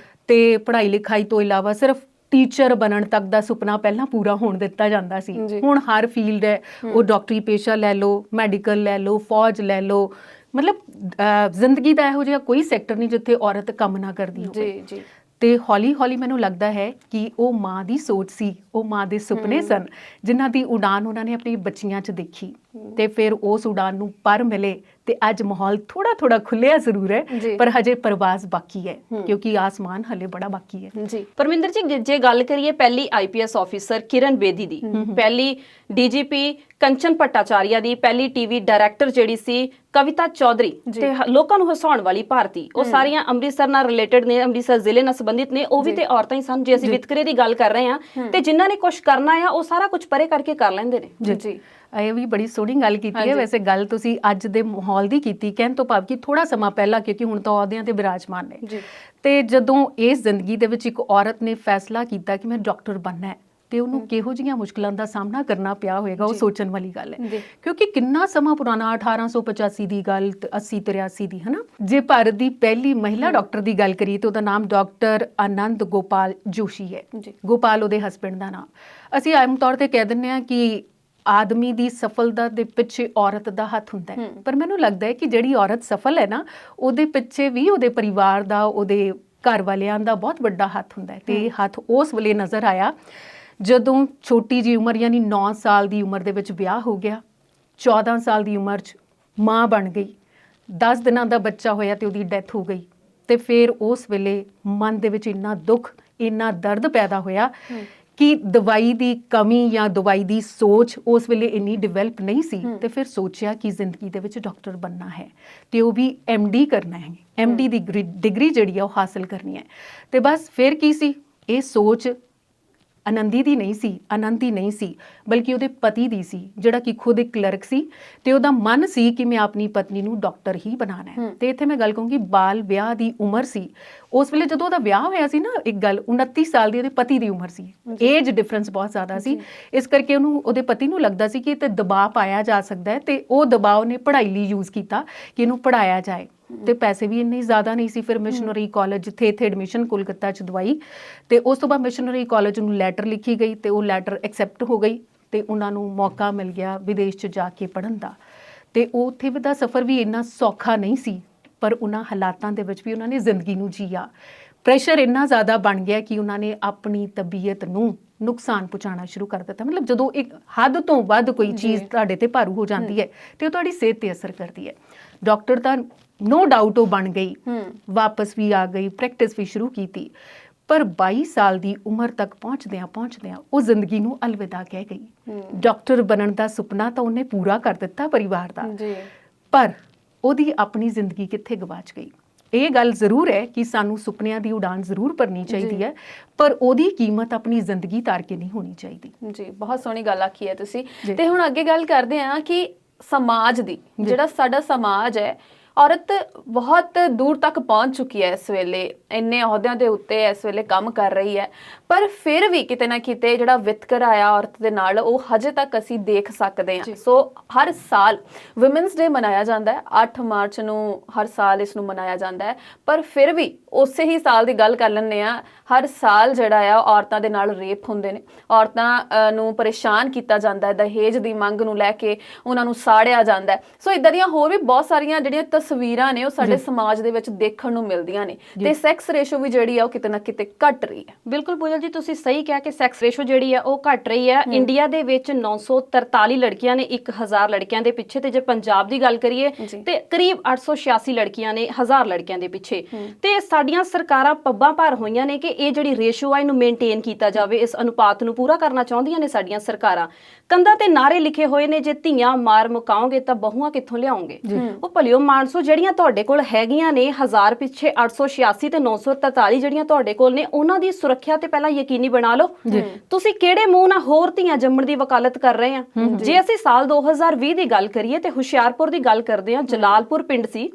ਤੇ ਪੜ੍ਹਾਈ ਲਿਖਾਈ ਤੋਂ ਇਲਾਵਾ ਸਿਰਫ ਟੀਚਰ ਬਣਨ ਤੱਕ ਦਾ ਸੁਪਨਾ ਪਹਿਲਾਂ ਪੂਰਾ ਹੋਣ ਦਿੱਤਾ ਜਾਂਦਾ ਸੀ। ਹੁਣ ਹਰ ਫੀਲਡ ਹੈ, ਉਹ ਡਾਕਟਰੀ ਪੇਸ਼ਾ ਲੈ ਲਓ, ਮੈਡੀਕਲ ਲੈ ਲਓ, ਫੌਜ ਲੈ ਲਓ, ਮਤਲਬ ਜ਼ਿੰਦਗੀ ਦਾ ਇਹੋ ਜਿਹਾ ਕੋਈ ਸੈਕਟਰ ਨਹੀਂ ਜਿੱਥੇ ਔਰਤ ਕੰਮ ਨਾ ਕਰਦੀ ਹੋਵੇ। ਤੇ ਹੌਲੀ ਹੌਲੀ ਮੈਨੂੰ ਲੱਗਦਾ ਹੈ ਕਿ ਉਹ ਮਾਂ ਦੀ ਸੋਚ ਸੀ, ਉਹ ਮਾਂ ਦੇ ਸੁਪਨੇ ਸਨ, ਜਿਨ੍ਹਾਂ ਦੀ ਉਡਾਨ ਉਹਨਾਂ ਨੇ ਆਪਣੀ ਬੱਚੀਆਂ 'ਚ ਦੇਖੀ, ਤੇ ਫਿਰ ਉਸ ਉਡਾਨ ਨੂੰ ਪਰ ਮਿਲੇ। ਤੇ ਅੱਜ ਮਾਹੌਲ ਥੋੜਾ ਥੋੜਾ ਖੁੱਲਿਆ ਜ਼ਰੂਰ ਹੈ, ਪਰ ਹਜੇ ਪ੍ਰਵਾਸ ਬਾਕੀ ਹੈ, ਕਿਉਂਕਿ ਆਸਮਾਨ ਹਲੇ ਬੜਾ ਬਾਕੀ ਹੈ। ਜੀ ਪਰਮਿੰਦਰ ਜੀ, ਜੇ ਗੱਲ ਕਰੀਏ ਪਹਿਲੀ IPS ਆਫੀਸਰ ਕਿਰਨ ਬੇਦੀ ਦੀ, ਪਹਿਲੀ DGP ਕੰਚਨ ਭੱਟਾਚਾਰੀਆ ਦੀ, ਪਹਿਲੀ TV ਡਾਇਰੈਕਟਰ ਜਿਹੜੀ ਸੀ ਕਵਿਤਾ ਚੌਧਰੀ, ਤੇ ਲੋਕਾਂ ਨੂੰ ਹਸਾਉਣ ਵਾਲੀ ਭਾਰਤੀ, ਉਹ ਸਾਰੀਆਂ ਅੰਮ੍ਰਿਤਸਰ ਨਾਲ ਰਿਲੇਟਡ ਨੇ, ਅੰਮ੍ਰਿਤਸਰ ਜ਼ਿਲ੍ਹੇ ਨਾਲ ਸੰਬੰਧਿਤ ਨੇ, ਉਹ ਵੀ ਤੇ ਔਰਤਾਂ ਹੀ ਸਨ। ਜੇ ਅਸੀਂ ਵਿਤਕਰੇ ਦੀ ਗੱਲ ਕਰ ਰਹੇ ਹਾਂ, ਤੇ ਜਿਨ੍ਹਾਂ ਨੇ ਕੁਝ ਕਰਨਾ ਆ ਉਹ ਸਾਰਾ ਕੁਝ ਪਰੇ ਕਰਕੇ ਕਰ ਲੈਂਦੇ ਨੇ। ਜੀ, ਇਹ ਵੀ ਬੜੀ ਸੋਹਣੀ ਗੱਲ ਕੀਤੀ ਹੈ। ਵੈਸੇ ਗੱਲ ਤੁਸੀਂ ਅੱਜ ਦੇ ਮਾਹੌਲ ਦੀ ਕੀਤੀ, ਕਹਿਣ ਤੋਂ ਭਾਵ ਕਿ ਥੋੜਾ ਸਮਾਂ ਪਹਿਲਾਂ, ਕਿਉਂਕਿ ਹੁਣ ਤਾਂ ਅਹੁਦਿਆਂ ਤੇ ਵਿਰਾਜਮਾਨ ਨੇ, ਤੇ ਜਦੋਂ ਇਸ ਜ਼ਿੰਦਗੀ ਦੇ ਵਿੱਚ ਇੱਕ ਔਰਤ ਨੇ ਫੈਸਲਾ ਕੀਤਾ ਕਿ ਮੈਂ ਡਾਕਟਰ ਬਣਨਾ ਹੈ, ਤੇ ਉਹਨੂੰ ਕਿਹੋ ਜਿਹੀਆਂ ਮੁਸ਼ਕਲਾਂ ਦਾ ਸਾਹਮਣਾ ਕਰਨਾ ਪਿਆ ਹੋਵੇਗਾ, ਉਹ ਸੋਚਣ ਵਾਲੀ ਗੱਲ ਹੈ। ਕਿਉਂਕਿ ਕਿੰਨਾ ਸਮਾਂ ਪੁਰਾਣਾ, 1885 ਦੀ ਗੱਲ, 80-83 ਦੀ, ਹਨਾ। ਜੇ ਭਾਰਤ ਦੀ ਪਹਿਲੀ ਮਹਿਲਾ ਡਾਕਟਰ ਦੀ ਗੱਲ ਕਰੀਏ ਤਾਂ ਉਹਦਾ ਨਾਮ ਡਾਕਟਰ ਆਨੰਦ ਗੋਪਾਲ ਜੋਸ਼ੀ ਹੈ। ਗੋਪਾਲ ਉਹਦੇ ਹਸਬੈਂਡ ਦਾ ਨਾਮ। ਅਸੀਂ ਆਮ ਤੌਰ ਤੇ ਕਹਿ ਦਿੰਦੇ ਹਾਂ ਕਿ ਆਦਮੀ ਦੀ ਸਫਲਤਾ ਦੇ ਪਿੱਛੇ ਔਰਤ ਦਾ ਹੱਥ ਹੁੰਦਾ ਹੈ, ਪਰ ਮੈਨੂੰ ਲੱਗਦਾ ਹੈ ਕਿ ਜਿਹੜੀ ਔਰਤ ਸਫਲ ਹੈ ਨਾ, ਉਹਦੇ ਪਿੱਛੇ ਵੀ ਉਹਦੇ ਪਰਿਵਾਰ ਦਾ, ਉਹਦੇ ਘਰ ਵਾਲਿਆਂ ਦਾ ਬਹੁਤ ਵੱਡਾ ਹੱਥ ਹੁੰਦਾ ਹੈ। ਤੇ ਇਹ ਹੱਥ ਉਸ ਵੇਲੇ ਨਜ਼ਰ ਆਇਆ ਜਦੋਂ ਛੋਟੀ ਜਿਹੀ ਉਮਰ, ਯਾਨੀ 9 ਸਾਲ ਦੀ ਉਮਰ ਦੇ ਵਿੱਚ ਵਿਆਹ ਹੋ ਗਿਆ, 14 ਸਾਲ ਦੀ ਉਮਰ 'ਚ ਮਾਂ ਬਣ ਗਈ, 10 ਦਿਨਾਂ ਦਾ ਬੱਚਾ ਹੋਇਆ ਤੇ ਉਹਦੀ ਡੈਥ ਹੋ ਗਈ। ਤੇ ਫਿਰ ਉਸ ਵੇਲੇ ਮਨ ਦੇ ਵਿੱਚ ਇੰਨਾ ਦੁੱਖ, ਇੰਨਾ ਦਰਦ ਪੈਦਾ ਹੋਇਆ ਕਿ ਦਵਾਈ ਦੀ ਕਮੀ ਜਾਂ ਦਵਾਈ ਦੀ ਸੋਚ ਉਸ ਵੇਲੇ ਇੰਨੀ ਡਿਵੈਲਪ ਨਹੀਂ ਸੀ। ਤੇ ਫਿਰ ਸੋਚਿਆ ਕਿ ਜ਼ਿੰਦਗੀ ਦੇ ਵਿੱਚ ਡਾਕਟਰ ਬਣਨਾ ਹੈ, ਤੇ ਉਹ ਵੀ MD ਕਰਨਾ ਹੈ, MD ਦੀ ਡਿਗਰੀ ਜਿਹੜੀ ਆ ਉਹ ਹਾਸਲ ਕਰਨੀ ਹੈ। ਤੇ ਬਸ ਫਿਰ ਕੀ ਸੀ, ਇਹ ਸੋਚ ਆਨੰਦੀ ਦੀ ਨਹੀਂ ਸੀ, ਆਨੰਦ ਦੀ ਨਹੀਂ ਸੀ, ਬਲਕਿ ਉਹਦੇ ਪਤੀ ਦੀ ਸੀ, ਜਿਹੜਾ ਕਿ ਖੁਦ ਇੱਕ ਕਲਰਕ ਸੀ ਤੇ ਉਹਦਾ ਮਨ ਸੀ ਕਿ ਮੈਂ ਆਪਣੀ ਪਤਨੀ ਨੂੰ ਡਾਕਟਰ ਹੀ ਬਣਾਉਣਾ ਹੈ। ਤੇ ਇੱਥੇ ਮੈਂ ਗੱਲ ਕਹੂੰਗੀ ਬਾਲ ਵਿਆਹ ਦੀ ਉਮਰ ਸੀ ਉਸ ਵੇਲੇ ਜਦੋਂ ਉਹਦਾ ਵਿਆਹ ਹੋਇਆ ਸੀ ਨਾ, ਇੱਕ ਗੱਲ 29 ਸਾਲ ਦੀ ਉਹਦੇ ਪਤੀ ਦੀ ਉਮਰ ਸੀ, ਏਜ ਡਿਫਰੈਂਸ ਬਹੁਤ ਜ਼ਿਆਦਾ ਸੀ। ਇਸ ਕਰਕੇ ਉਹਦੇ ਪਤੀ ਨੂੰ ਲੱਗਦਾ ਸੀ ਕਿ ਇਹ ਤੇ ਦਬਾਅ ਪਾਇਆ ਜਾ ਸਕਦਾ ਹੈ ਤੇ ਉਹ ਦਬਾਅ ਉਹਨੇ ਪੜ੍ਹਾਈ ਲਈ ਯੂਜ਼ ਕੀਤਾ ਕਿ ਇਹਨੂੰ ਪੜ੍ਹਾਇਆ ਜਾਏ। ਤੇ ਪੈਸੇ ਵੀ ਇੰਨੇ ਜ਼ਿਆਦਾ ਨਹੀਂ ਸੀ। ਫਿਰ ਮਿਸ਼ਨਰੀ ਕਾਲਜ ਜਿੱਥੇ ਇੱਥੇ ਐਡਮਿਸ਼ਨ ਕੋਲਕਾਤਾ 'ਚ ਦਵਾਈ ਤੇ ਉਸ ਤੋਂ ਬਾਅਦ ਮਿਸ਼ਨਰੀ ਕਾਲਜ ਨੂੰ ਲੈਟਰ ਲਿਖੀ ਗਈ ਤੇ ਉਹ ਲੈਟਰ ਐਕਸੈਪਟ ਹੋ ਗਈ ਤੇ ਉਹਨਾਂ ਨੂੰ ਮੌਕਾ ਮਿਲ ਗਿਆ ਵਿਦੇਸ਼ 'ਚ ਜਾ ਕੇ ਪੜ੍ਹਨ ਦਾ। ਤੇ ਉਹ ਉੱਥੇ ਦਾ ਸਫ਼ਰ ਵੀ ਇੰਨਾ ਸੌਖਾ ਨਹੀਂ ਸੀ, ਪਰ ਉਹਨਾਂ ਹਾਲਾਤਾਂ ਦੇ ਵਿੱਚ ਵੀ ਉਹਨਾਂ ਨੇ ਜ਼ਿੰਦਗੀ ਨੂੰ ਜੀਆ। ਪ੍ਰੈਸ਼ਰ ਇੰਨਾ ਜ਼ਿਆਦਾ ਬਣ ਗਿਆ ਕਿ ਉਹਨਾਂ ਨੇ ਆਪਣੀ ਤਬੀਅਤ ਨੂੰ ਨੁਕਸਾਨ ਪਹੁੰਚਾਉਣਾ ਸ਼ੁਰੂ ਕਰ ਦਿੱਤਾ। ਮਤਲਬ ਜਦੋਂ ਇੱਕ ਹੱਦ ਤੋਂ ਵੱਧ ਕੋਈ ਚੀਜ਼ ਤੁਹਾਡੇ ਤੇ ਭਾਰੂ ਹੋ ਜਾਂਦੀ ਹੈ ਤੇ ਉਹ ਤੁਹਾਡੀ ਸਿਹਤ ਤੇ ਅਸਰ ਕਰਦੀ ਹੈ। ਡਾਕਟਰ ਤਾਂ ਨੋ ਡਾਊਟ ਉਹ ਬਣ ਗਈ, ਵਾਪਸ ਵੀ ਆ ਗਈ, ਪ੍ਰੈਕਟਿਸ ਵੀ ਸ਼ੁਰੂ ਕੀਤੀ, ਪਰ 22 ਸਾਲ ਦੀ ਉਮਰ ਤੱਕ ਪਹੁੰਚਦਿਆਂ ਉਹ ਜ਼ਿੰਦਗੀ ਨੂੰ ਅਲਵਿਦਾ ਕਹਿ ਗਈ। ਡਾਕਟਰ ਬਣਨ ਦਾ ਸੁਪਨਾ ਤਾਂ ਉਹਨੇ ਪੂਰਾ ਕਰ ਦਿੱਤਾ ਪਰਿਵਾਰ ਦਾ, ਪਰ ਉਹਦੀ ਆਪਣੀ ਜ਼ਿੰਦਗੀ ਕਿੱਥੇ ਗਵਾਚ ਗਈ। ਇਹ ਗੱਲ ਜ਼ਰੂਰ ਹੈ ਕਿ ਸਾਨੂੰ ਸੁਪਨਿਆਂ ਦੀ ਉਡਾਨ ਜ਼ਰੂਰ ਭਰਨੀ ਚਾਹੀਦੀ ਹੈ, ਪਰ ਉਹਦੀ ਕੀਮਤ ਆਪਣੀ ਜ਼ਿੰਦਗੀ ਤਾਰ ਕੇ ਨਹੀਂ ਹੋਣੀ ਚਾਹੀਦੀ। ਜੀ, ਬਹੁਤ ਸੋਹਣੀ ਗੱਲ ਆਖੀ ਹੈ ਤੁਸੀਂ। ਤੇ ਹੁਣ ਅੱਗੇ ਗੱਲ ਕਰਦੇ ਹਾਂ ਕਿ ਸਮਾਜ ਦੀ, ਜਿਹੜਾ ਸਾਡਾ ਸਮਾਜ ਹੈ, ਔਰਤ ਬਹੁਤ ਦੂਰ ਤੱਕ ਪਹੁੰਚ ਚੁੱਕੀ ਹੈ ਇਸ ਵੇਲੇ, ਇੰਨੇ ਅਹੁਦਿਆਂ ਦੇ ਉੱਤੇ ਇਸ ਵੇਲੇ ਕੰਮ ਕਰ ਰਹੀ ਹੈ, ਪਰ ਫਿਰ ਵੀ ਕਿਤੇ ਨਾ ਕਿਤੇ ਜਿਹੜਾ ਵਿਤਕਰਾ ਆ ਔਰਤ ਦੇ ਨਾਲ ਉਹ ਹਜੇ ਤੱਕ ਅਸੀਂ ਦੇਖ ਸਕਦੇ ਹਾਂ। ਸੋ ਹਰ ਸਾਲ ਔਮਨਸ ਡੇ ਮਨਾਇਆ ਜਾਂਦਾ ਹੈ, 8 ਮਾਰਚ ਨੂੰ ਹਰ ਸਾਲ ਇਸ ਨੂੰ ਮਨਾਇਆ ਜਾਂਦਾ ਹੈ, ਪਰ ਫਿਰ ਵੀ ਉਸੇ ਹੀ ਸਾਲ ਦੀ ਗੱਲ ਕਰ ਲੈਂਦੇ ਹਾਂ, ਹਰ ਸਾਲ ਜਿਹੜਾ ਆ ਔਰਤਾਂ ਦੇ ਨਾਲ ਰੇਪ ਹੁੰਦੇ ਨੇ, ਔਰਤਾਂ ਨੂੰ ਪਰੇਸ਼ਾਨ ਕੀਤਾ ਜਾਂਦਾ ਹੈ, ਦਹੇਜ ਦੀ ਮੰਗ ਨੂੰ ਲੈ ਕੇ ਉਹਨਾਂ ਨੂੰ ਸਾੜਿਆ ਜਾਂਦਾ ਹੈ। ਸੋ ਇਦਾਂ ਦੀਆਂ ਹੋਰ ਵੀ ਬਹੁਤ ਸਾਰੀਆਂ ਜਿਹੜੀਆਂ ਤਸਵੀਰਾਂ ਨੇ ਉਹ ਸਾਡੇ ਸਮਾਜ ਦੇ ਵਿੱਚ ਦੇਖਣ ਨੂੰ ਮਿਲਦੀਆਂ ਨੇ ਤੇ ਸੈਕਸ ਰੇਸ਼ੋ ਵੀ ਜਿਹੜੀ ਆ ਉਹ ਕਿਤੇ ਨਾ ਕਿਤੇ ਘਟ ਰਹੀ ਹੈ। ਬਿਲਕੁਲ ਪੂਜਾ ਜੀ, ਤੁਸੀਂ ਸਹੀ ਕਿਹਾ ਕਿ ਸੈਕਸ ਰੇਸ਼ੋ ਜਿਹੜੀ ਆ ਉਹ ਘਟ ਰਹੀ ਹੈ। ਇੰਡੀਆ ਦੇ ਵਿੱਚ 943 ਲੜਕੀਆਂ ਨੇ 1000 ਲੜਕਿਆਂ ਦੇ ਪਿੱਛੇ, ਤੇ ਜੇ ਪੰਜਾਬ ਦੀ ਗੱਲ ਕਰੀਏ ਤੇ ਕਰੀਬ 886 ਲੜਕੀਆਂ ਨੇ 1000 ਲੜਕਿਆਂ ਦੇ ਪਿੱਛੇ। ਤੇ ਸਾਡੀਆਂ ਸਰਕਾਰਾਂ ਪੱਬਾਂ ਭਾਰ ਹੋਈਆਂ ਨੇ ਕਿ ਇਹ ਜਿਹੜੀ ਰੇਸ਼ੋ ਆ ਇਹਨੂੰ ਮੇਨਟੇਨ ਕੀਤਾ ਜਾਵੇ, ਇਸ ਅਨੁਪਾਤ ਨੂੰ ਪੂਰਾ ਕਰਨਾ ਚਾਹੁੰਦੀਆਂ ਨੇ ਸਾਡੀਆਂ ਸਰਕਾਰਾਂ। ਕੰਧਾਂ ਤੇ ਨਾਰੇ ਲਿਖੇ ਹੋਏ ਨੇ, ਜੇ ਧੀਆਂ ਮਾਰ ਮੁਕਾਓਗੇ ਤਾਂ ਬਹੂਆਂ ਕਿੱਥੋਂ ਲਿਆਓਗੇ। ਉਹ ਭਲਿਓ ਮਾਨਸੋ, ਜਿਹੜੀਆਂ ਤੁਹਾਡੇ ਕੋਲ ਹੈਗੀਆਂ ਨੇ 1000 ਪਿੱਛੇ 886 ਤੇ 943 ਜਿਹੜੀਆਂ ਤੁਹਾਡੇ ਕੋਲ ਨੇ, ਉਹਨਾਂ ਦੀ ਸੁਰੱਖਿਆ ਤੇ ਪਹਿਲਾਂ ਯਕੀਨੀ ਬਣਾ ਲਓ। ਤੁਸੀਂ ਕਿਹੜੇ ਮੂੰਹ ਨਾਲ ਹੋਰ ਧੀਆਂ ਜੰਮਣ ਦੀ ਵਕਾਲਤ ਕਰ ਰਹੇ ਆ। ਜੇ ਅਸੀਂ ਸਾਲ 2020 ਦੀ ਗੱਲ ਕਰੀਏ ਤੇ ਹੁਸ਼ਿਆਰਪੁਰ ਦੀ ਗੱਲ ਕਰਦੇ ਆ, ਜਲਾਲਪੁਰ ਪਿੰਡ ਸੀ,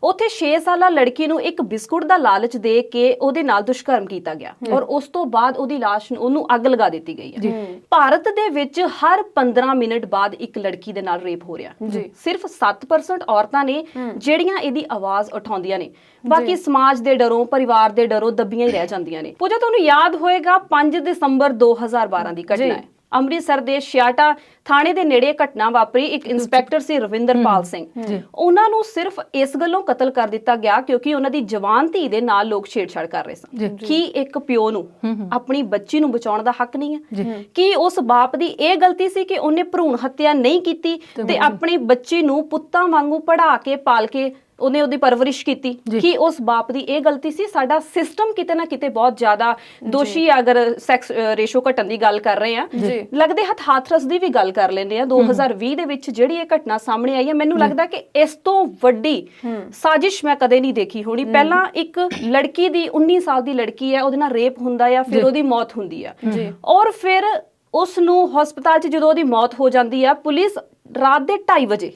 ਉੱਥੇ 6 ਸਾਲਾ ਲੜਕੀ ਨੂੰ ਇੱਕ ਬਿਸਕੁਟ ਦਾ ਲਾਲਚ ਦੇ ਕੇ ਉਹਦੇ ਨਾਲ ਦੁਸ਼ਕਰਮ ਕੀਤਾ ਗਿਆ ਔਰ ਉਸ ਤੋਂ ਬਾਅਦ ਉਹਦੀ ਲਾਸ਼ ਉਹਨੂੰ ਅੱਗ ਲਗਾ ਦਿੱਤੀ ਗਈ ਹੈ। ਭਾਰਤ ਦੇ ਵਿੱਚ ਹਰ 15 ਮਿੰਟ ਬਾਅਦ ਇੱਕ ਲੜਕੀ ਦੇ ਨਾਲ ਰੇਪ ਹੋ ਰਿਹਾ। ਸਿਰਫ 7% ਔਰਤਾਂ ਨੇ ਜਿਹੜੀਆਂ ਇਹਦੀ ਆਵਾਜ਼ ਉਠਾਉਂਦੀਆਂ ਨੇ, ਬਾਕੀ ਸਮਾਜ ਦੇ ਡਰੋਂ, ਪਰਿਵਾਰ ਦੇ ਡਰੋਂ ਦੱਬੀਆਂ ਹੀ ਰਹਿ ਜਾਂਦੀਆਂ ਨੇ। ਪੂਜਾ, ਤੁਹਾਨੂੰ ਯਾਦ ਹੋਏਗਾ 5 ਦਸੰਬਰ 2012 ਦੀ ਘਟਨਾ ਹੈ। ਅੰਮ੍ਰਿਤਸਰ ਦੇ ਛਿਆਟਾ ਥਾਣੇ ਦੇ ਨੇੜੇ ਘਟਨਾ ਵਾਪਰੀ। ਇੱਕ ਇੰਸਪੈਕਟਰ ਸੀ ਰਵਿੰਦਰਪਾਲ ਸਿੰਘ, ਉਹਨਾਂ ਨੂੰ ਸਿਰਫ ਇਸ ਗੱਲੋਂ ਕਤਲ ਕਰ ਦਿੱਤਾ ਗਿਆ ਕਿਉਂਕਿ ਉਹਨਾਂ ਦੀ ਜਵਾਨ ਧੀ ਦੇ ਨਾਲ ਲੋਕ ਛੇੜਛਾੜ ਕਰ ਰਹੇ ਸਨ। ਕੀ ਇੱਕ ਪਿਓ ਨੂੰ ਆਪਣੀ ਬੱਚੀ ਨੂੰ ਬਚਾਉਣ ਦਾ ਹੱਕ ਨਹੀਂ ਹੈ? ਕੀ ਉਸ ਬਾਪ ਦੀ ਇਹ ਗਲਤੀ ਸੀ ਕਿ ਉਹਨੇ ਭਰੂਣ ਹੱਤਿਆ ਨਹੀਂ ਕੀਤੀ ਤੇ ਆਪਣੀ ਬੱਚੀ ਨੂੰ ਪੁੱਤਾਂ ਵਾਂਗੂ ਪੜ੍ਹਾ ਕੇ ਪਾਲ ਕੇ ਉਹਨੇ ਉਹਦੀ ਪਰਵਰਿਸ਼ ਕੀਤੀ? ਕੀ ਉਸ ਬਾਪ ਦੀ ਇਹ ਗਲਤੀ ਸੀ? ਸਾਡਾ ਸਿਸਟਮ ਕਿਤੇ ਨਾ ਕਿਤੇ ਬਹੁਤ ਜ਼ਿਆਦਾ ਦੋਸ਼ੀ, ਅਗਰ ਸੈਕਸ ਰੇਸ਼ੋ ਘਟਣ ਦੀ ਗੱਲ ਕਰ ਰਹੇ ਆ, ਲੱਗਦੇ ਹਾਥਰਸ ਦੀ ਵੀ ਗੱਲ ਕਰ ਲੈਂਦੇ ਆ। 2020 ਦੇ ਵਿੱਚ ਜਿਹੜੀ ਇਹ ਘਟਨਾ ਸਾਹਮਣੇ ਆਈ ਹੈ, ਮੈਨੂੰ ਲੱਗਦਾ ਕਿ ਇਸ ਤੋਂ ਵੱਡੀ ਸਾਜ਼ਿਸ਼ ਮੈਂ ਕਦੇ ਨਹੀਂ ਦੇਖੀ ਹੋਣੀ। ਪਹਿਲਾਂ ਇੱਕ ਲੜਕੀ ਦੀ 19 ਸਾਲ ਦੀ ਲੜਕੀ ਹੈ, ਉਹਦੇ ਨਾਲ ਰੇਪ ਹੁੰਦਾ ਆ, ਫਿਰ ਉਹਦੀ ਮੌਤ ਹੁੰਦੀ ਆ, ਔਰ ਫਿਰ ਉਸ ਨੂੰ ਹਸਪਤਾਲ 'ਚ ਜਦੋਂ ਉਹਦੀ ਮੌਤ ਹੋ ਜਾਂਦੀ ਆ, ਪੁਲਿਸ ਰਾਤ ਦੇ 2:30 ਵਜੇ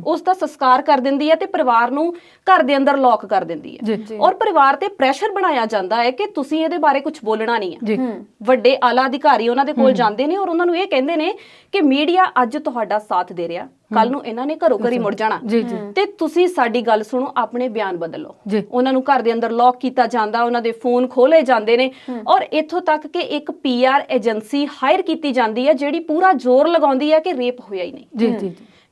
ਉਸ ਦਾ ਸੰਸਕਾਰ ਕਰ ਦਿੰਦੀ ਹੈ ਤੇ ਪਰਿਵਾਰ ਨੂੰ ਘਰ ਦੇ ਅੰਦਰ ਲੌਕ ਕਰ ਦਿੰਦੀ ਹੈ। ਔਰ ਪਰਿਵਾਰ ਤੇ ਪ੍ਰੈਸ਼ਰ ਬਣਾਇਆ ਜਾਂਦਾ ਹੈ ਕਿ ਤੁਸੀਂ ਇਹਦੇ ਬਾਰੇ ਕੁਝ ਬੋਲਣਾ ਨਹੀਂ ਹੈ। ਵੱਡੇ ਆਲਾ ਅਧਿਕਾਰੀ ਉਹਨਾਂ ਦੇ ਕੋਲ ਜਾਂਦੇ ਨੇ ਔਰ ਉਹਨਾਂ ਨੂੰ ਇਹ ਕਹਿੰਦੇ ਨੇ ਕਿ ਮੀਡੀਆ ਅੱਜ ਤੁਹਾਡਾ ਸਾਥ ਦੇ ਰਿਹਾ, ਕੱਲ ਨੂੰ ਇਹਨਾਂ ਨੇ ਘਰੋਂ ਘਰੀ ਮੁੜ ਜਾਣਾ ਤੇ ਤੁਸੀਂ ਸਾਡੀ ਗੱਲ ਸੁਣੋ, ਆਪਣੇ ਬਿਆਨ ਬਦਲੋ। ਉਹਨਾਂ ਨੂੰ ਘਰ ਦੇ ਅੰਦਰ ਲੌਕ ਕੀਤਾ ਜਾਂਦਾ, ਉਹਨਾਂ ਦੇ ਫੋਨ ਖੋਲੇ ਜਾਂਦੇ ਨੇ ਔਰ ਇੱਥੋਂ ਤੱਕ ਕਿ ਇੱਕ PR ਏਜੰਸੀ ਹਾਇਰ ਕੀਤੀ ਜਾਂਦੀ ਹੈ ਜਿਹੜੀ ਪੂਰਾ ਜ਼ੋਰ ਲਗਾਉਂਦੀ ਹੈ ਕਿ ਰੇਪ ਹੋਇਆ ਹੀ ਨਹੀਂ।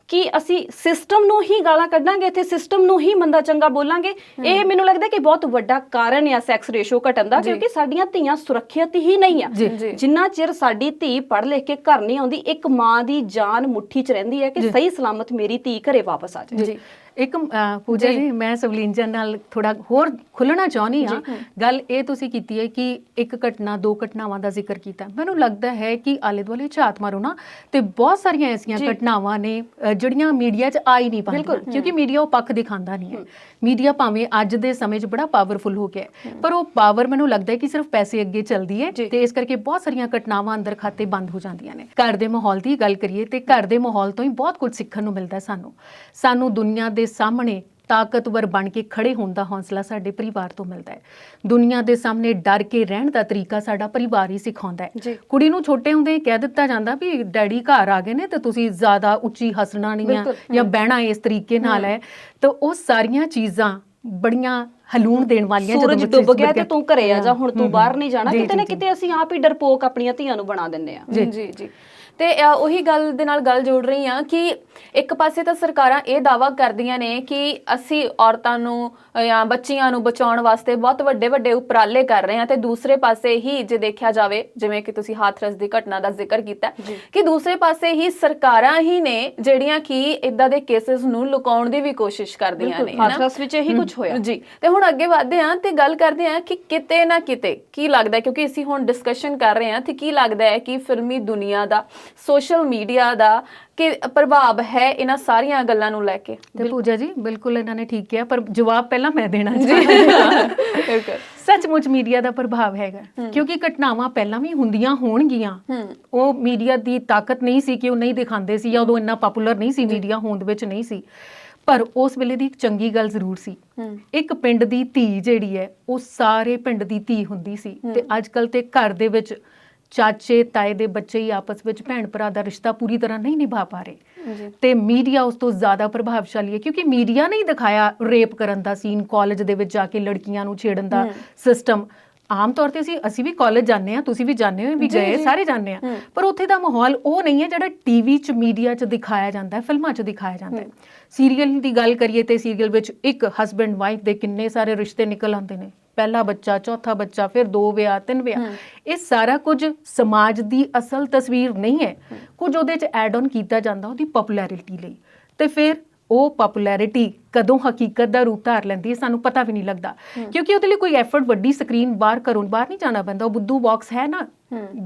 ਕਿ ਅਸੀਂ ਸਿਸਟਮ ਨੂੰ ਹੀ ਗਾਲਾਂ ਕੱਢਾਂਗੇ, ਇੱਥੇ ਸਿਸਟਮ ਨੂੰ ਹੀ ਮੰਦਾ ਚੰਗਾ ਬੋਲਾਂਗੇ। ਇਹ ਮੈਨੂੰ ਲੱਗਦਾ ਕਿ ਬਹੁਤ ਵੱਡਾ ਕਾਰਨ ਆ ਸੈਕਸ ਰੇਸ਼ੋ ਘਟਣ ਦਾ, ਕਿਉਂਕਿ ਸਾਡੀਆਂ ਧੀਆਂ ਸੁਰੱਖਿਅਤ ਹੀ ਨਹੀਂ ਆ। ਜਿੰਨਾ ਚਿਰ ਸਾਡੀ ਧੀ ਪੜ੍ਹ ਲਿਖ ਕੇ ਘਰ ਨਹੀਂ ਆਉਂਦੀ, ਇੱਕ ਮਾਂ ਦੀ ਜਾਨ ਮੁੱਠੀ 'ਚ ਰਹਿੰਦੀ ਹੈ ਕਿ ਸਹੀ ਸਲਾਮਤ ਮੇਰੀ ਧੀ ਘਰੇ ਵਾਪਸ ਆ ਜਾਏ। ਇੱਕ ਪੂਜਾ ਜੀ ਮੈਂ ਸਵਲੀਨਜਾ ਨਾਲ ਥੋੜਾ ਹੋਰ ਖੁੱਲਣਾ ਚਾਹੁੰਦੀ ਹਾਂ। ਗੱਲ ਇਹ ਤੁਸੀਂ ਕੀਤੀ ਹੈ ਕਿ ਇੱਕ ਘਟਨਾ 2 ਘਟਨਾਵਾਂ ਦਾ ਜ਼ਿਕਰ ਕੀਤਾ। ਮੈਨੂੰ ਲੱਗਦਾ ਹੈ ਕਿ ਆਲੇ ਦੁਆਲੇ ਝਾਤ ਮਾਰੋ ਨਾ ਤੇ ਬਹੁਤ ਸਾਰੀਆਂ ਐਸੀਆਂ ਘਟਨਾਵਾਂ ਨੇ ਜਿਹੜੀਆਂ ਮੀਡੀਆ 'ਚ ਆ ਹੀ ਨਹੀਂ ਪਾਉਂਦੀਆਂ, ਕਿਉਂਕਿ ਮੀਡੀਆ ਉਹ ਪੱਖ ਦਿਖਾਉਂਦਾ ਨਹੀਂ ਹੈ। ਮੀਡੀਆ ਭਾਵੇਂ ਅੱਜ ਦੇ ਸਮੇਂ 'ਚ ਬੜਾ ਪਾਵਰਫੁਲ ਹੋ ਗਿਆ ਪਰ ਉਹ ਪਾਵਰ ਮੈਨੂੰ ਲੱਗਦਾ ਹੈ ਕਿ ਸਿਰਫ ਪੈਸੇ ਅੱਗੇ ਚੱਲਦੀ ਹੈ ਤੇ ਇਸ ਕਰਕੇ ਬਹੁਤ ਸਾਰੀਆਂ ਘਟਨਾਵਾਂ ਅੰਦਰ ਖਾਤੇ ਬੰਦ ਹੋ ਜਾਂਦੀਆਂ ਨੇ। ਘਰ ਦੇ ਮਾਹੌਲ ਦੀ ਗੱਲ ਕਰੀਏ ਤੇ ਘਰ ਦੇ ਮਾਹੌਲ ਤੋਂ ਹੀ ਬਹੁਤ ਕੁਝ ਸਿੱਖਣ ਨੂੰ ਮਿਲਦਾ ਸਾਨੂੰ ਦੁਨੀਆ ਦੇ ਸਾਹਮਣੇ ਤਾਕਤਵਰ ਬਣ ਕੇ ਖੜੇ ਹੋਣ ਦਾ ਹੌਸਲਾ ਸਾਡੇ ਪਰਿਵਾਰ ਤੋਂ ਮਿਲਦਾ ਹੈ। ਦੁਨੀਆ ਦੇ ਸਾਹਮਣੇ ਡਰ ਕੇ ਰਹਿਣ ਦਾ ਤਰੀਕਾ ਸਾਡਾ ਪਰਿਵਾਰ ਹੀ ਸਿਖਾਉਂਦਾ ਹੈ। ਕੁੜੀ ਨੂੰ ਛੋਟੇ ਹੁੰਦੇ ਕਹਿ ਦਿੱਤਾ ਜਾਂਦਾ ਵੀ ਡੈਡੀ ਘਰ ਆ ਗਏ ਨੇ ਤੇ ਤੁਸੀਂ ਜ਼ਿਆਦਾ ਉੱਚੀ ਹੱਸਣਾ ਨਹੀਂ ਆ ਜਾਂ ਬਹਿਣਾ ਇਸ ਤਰੀਕੇ ਨਾਲ ਹੈ। ਤਾਂ ਉਹ ਸਾਰੀਆਂ ਚੀਜ਼ਾਂ ਬੜੀਆਂ ਹਲੂਣ ਦੇਣ ਵਾਲੀਆਂ। ਸੂਰਜ ਡੁੱਬ ਗਿਆ ਤੇ ਤੂੰ ਘਰੇ ਆ ਜਾ, ਹੁਣ ਤੂੰ ਬਾਹਰ ਨਹੀਂ ਜਾਣਾ, ਕਿਤੇ ਨਾ ਕਿਤੇ ਅਸੀਂ ਆਪ ਹੀ ਡਰਪੋਕ ਆਪਣੀਆਂ ਧੀਆਂ ਨੂੰ ਬਣਾ ਦਿੰਦੇ ਆ। ਜੀ ਤੇ ਉਹੀ ਗੱਲ ਦੇ ਨਾਲ ਗੱਲ ਜੋੜ ਰਹੀ ਹਾਂ ਕਿ ਇੱਕ ਪਾਸੇ ਤਾਂ ਸਰਕਾਰਾਂ ਇਹ ਦਾਅਵਾ ਕਰਦੀਆਂ ਨੇ ਕਿ ਅਸੀਂ ਔਰਤਾਂ ਨੂੰ ਜਾਂ ਬੱਚੀਆਂ ਨੂੰ ਬਚਾਉਣ ਵਾਸਤੇ ਬਹੁਤ ਵੱਡੇ ਉਪਰਾਲੇ ਕਰ ਰਹੇ ਹਾਂ ਤੇ ਦੂਸਰੇ ਪਾਸੇ ਹੀ ਜੇ ਦੇਖਿਆ ਜਾਵੇ ਜਿਵੇਂ ਕਿ ਤੁਸੀਂ ਹਾਥਰਸ ਦੀ ਘਟਨਾ ਦਾ ਜ਼ਿਕਰ ਕੀਤਾ ਕਿ ਦੂਸਰੇ ਪਾਸੇ ਹੀ ਸਰਕਾਰਾਂ ਹੀ ਨੇ ਜਿਹੜੀਆਂ ਕਿ ਇਦਾਂ ਦੇ ਕੇਸਿਸ ਨੂੰ ਲੁਕਾਉਣ ਦੀ ਵੀ ਕੋਸ਼ਿਸ਼ ਕਰਦੀਆਂ ਨੇ। ਹਾਥਰਸ ਵਿੱਚ ਇਹੀ ਕੁਝ ਹੋਇਆ ਜੀ। ਤੇ ਹੁਣ ਅੱਗੇ ਵਧਦੇ ਹਾਂ ਤੇ ਗੱਲ ਕਰਦੇ ਹਾਂ ਕਿ ਕਿਤੇ ਨਾ ਕਿਤੇ ਕੀ ਲੱਗਦਾ, ਕਿਉਂਕਿ ਅਸੀਂ ਹੁਣ ਡਿਸਕਸ਼ਨ ਕਰ ਰਹੇ ਹਾਂ ਤੇ ਕੀ ਲੱਗਦਾ ਹੈ ਕਿ ਫਿਲਮੀ ਦੁਨੀਆ ਦਾ ਸੋਸ਼ਲ ਮੀਡੀਆ ਦਾ ਕਿ ਪ੍ਰਭਾਵ ਹੈ ਇਹਨਾਂ ਸਾਰੀਆਂ ਗੱਲਾਂ ਨੂੰ ਲੈ ਕੇ? ਤੇ ਪੂਜਾ ਜੀ ਬਿਲਕੁਲ ਇਹਨਾਂ ਨੇ ਠੀਕ ਕਿਹਾ ਪਰ ਜਵਾਬ ਪਹਿਲਾਂ ਮੈਂ ਦੇਣਾ ਚਾਹੁੰਦੀ ਹਾਂ। ਸੱਚਮੁੱਚ ਮੀਡੀਆ ਦਾ ਪ੍ਰਭਾਵ ਹੈਗਾ ਕਿਉਂਕਿ ਘਟਨਾਵਾਂ ਪਹਿਲਾਂ ਵੀ ਹੁੰਦੀਆਂ ਹੋਣਗੀਆਂ। ਉਹ ਮੀਡੀਆ ਦੀ ਤਾਕਤ ਨਹੀਂ ਸੀ ਕਿ ਉਹ ਨਹੀਂ ਦਿਖਾਉਂਦੇ ਸੀ ਜਾਂ ਉਦੋਂ ਇੰਨਾ ਪਪੂਲਰ ਨਹੀਂ ਸੀ ਮੀਡੀਆ, ਹੋਂਦ ਵਿੱਚ ਨਹੀਂ ਸੀ, ਪਰ ਉਸ ਵੇਲੇ ਦੀ ਇੱਕ ਚੰਗੀ ਗੱਲ ਜ਼ਰੂਰ ਸੀ। ਇੱਕ ਪਿੰਡ ਦੀ ਧੀ ਜਿਹੜੀ ਹੈ ਉਹ ਸਾਰੇ ਪਿੰਡ ਦੀ ਧੀ ਹੁੰਦੀ ਸੀ ਤੇ ਅੱਜ ਕੱਲ ਤੇ ਘਰ ਦੇ ਵਿੱਚ ਚਾਚੇ ਤਾਏ ਦੇ ਬੱਚੇ ਹੀ ਆਪਸ ਵਿੱਚ ਭੈਣ ਭਰਾ ਦਾ ਰਿਸ਼ਤਾ ਪੂਰੀ ਤਰ੍ਹਾਂ ਨਹੀਂ ਨਿਭਾ ਪਾ ਰਹੇ ਤੇ ਮੀਡੀਆ ਉਸ ਤੋਂ ਜ਼ਿਆਦਾ ਪ੍ਰਭਾਵਸ਼ਾਲੀ ਹੈ ਕਿਉਂਕਿ ਮੀਡੀਆ ਨੇ ਹੀ ਦਿਖਾਇਆ ਰੇਪ ਕਰਨ ਦਾ ਸੀਨ, ਕਾਲਜ ਦੇ ਵਿੱਚ ਜਾ ਕੇ ਲੜਕੀਆਂ ਨੂੰ ਛੇੜਨ ਦਾ ਸਿਸਟਮ। ਆਮ ਤੌਰ ਤੇ ਅਸੀਂ ਵੀ ਕਾਲਜ ਜਾਂਦੇ ਹਾਂ, ਤੁਸੀਂ ਵੀ ਜਾਂਦੇ ਹੋ, ਵੀ ਗਏ, ਸਾਰੇ ਜਾਂਦੇ ਆ, ਪਰ ਉੱਥੇ ਦਾ ਮਾਹੌਲ ਉਹ ਨਹੀਂ ਹੈ ਜਿਹੜਾ ਟੀਵੀ 'ਚ ਮੀਡੀਆ 'ਚ ਦਿਖਾਇਆ ਜਾਂਦਾ ਹੈ, ਫਿਲਮਾਂ 'ਚ ਦਿਖਾਇਆ ਜਾਂਦਾ ਹੈ। ਸੀਰੀਅਲ ਦੀ ਗੱਲ ਕਰੀਏ ਤੇ ਸੀਰੀਅਲ ਵਿੱਚ ਇੱਕ ਹਸਬੈਂਡ ਵਾਈਫ ਦੇ ਕਿੰਨੇ ਸਾਰੇ ਰਿਸ਼ਤੇ ਨਿਕਲ ਆਉਂਦੇ ਨੇ, ਪਹਿਲਾ ਬੱਚਾ, ਚੌਥਾ ਬੱਚਾ, ਫਿਰ 2 ਵਿਆਹ, 3 ਵਿਆਹ। ਇਹ ਸਾਰਾ ਕੁਝ ਸਮਾਜ ਦੀ ਅਸਲ ਤਸਵੀਰ ਨਹੀਂ ਹੈ, ਕੁਝ ਉਹਦੇ 'ਚ ਐਡ ਆਨ ਕੀਤਾ ਜਾਂਦਾ ਉਹਦੀ ਪਪੂਲੈਰਿਟੀ ਲਈ ਤੇ ਫਿਰ ਉਹ ਪਪੂਲੈਰਿਟੀ ਕਦੋਂ ਹਕੀਕਤ ਦਾ ਰੂਪ ਧਾਰ ਲੈਂਦੀ ਹੈ ਸਾਨੂੰ ਪਤਾ ਵੀ ਨਹੀਂ ਲੱਗਦਾ ਕਿਉਂਕਿ ਉਹਦੇ ਲਈ ਕੋਈ ਐਫਰਟ ਵੱਡੀ ਸਕਰੀਨ ਬਾਹਰ ਨਹੀਂ ਜਾਣਾ ਪੈਂਦਾ। ਉਹ ਬੁੱਧੂ ਬਾਕਸ ਹੈ ਨਾ,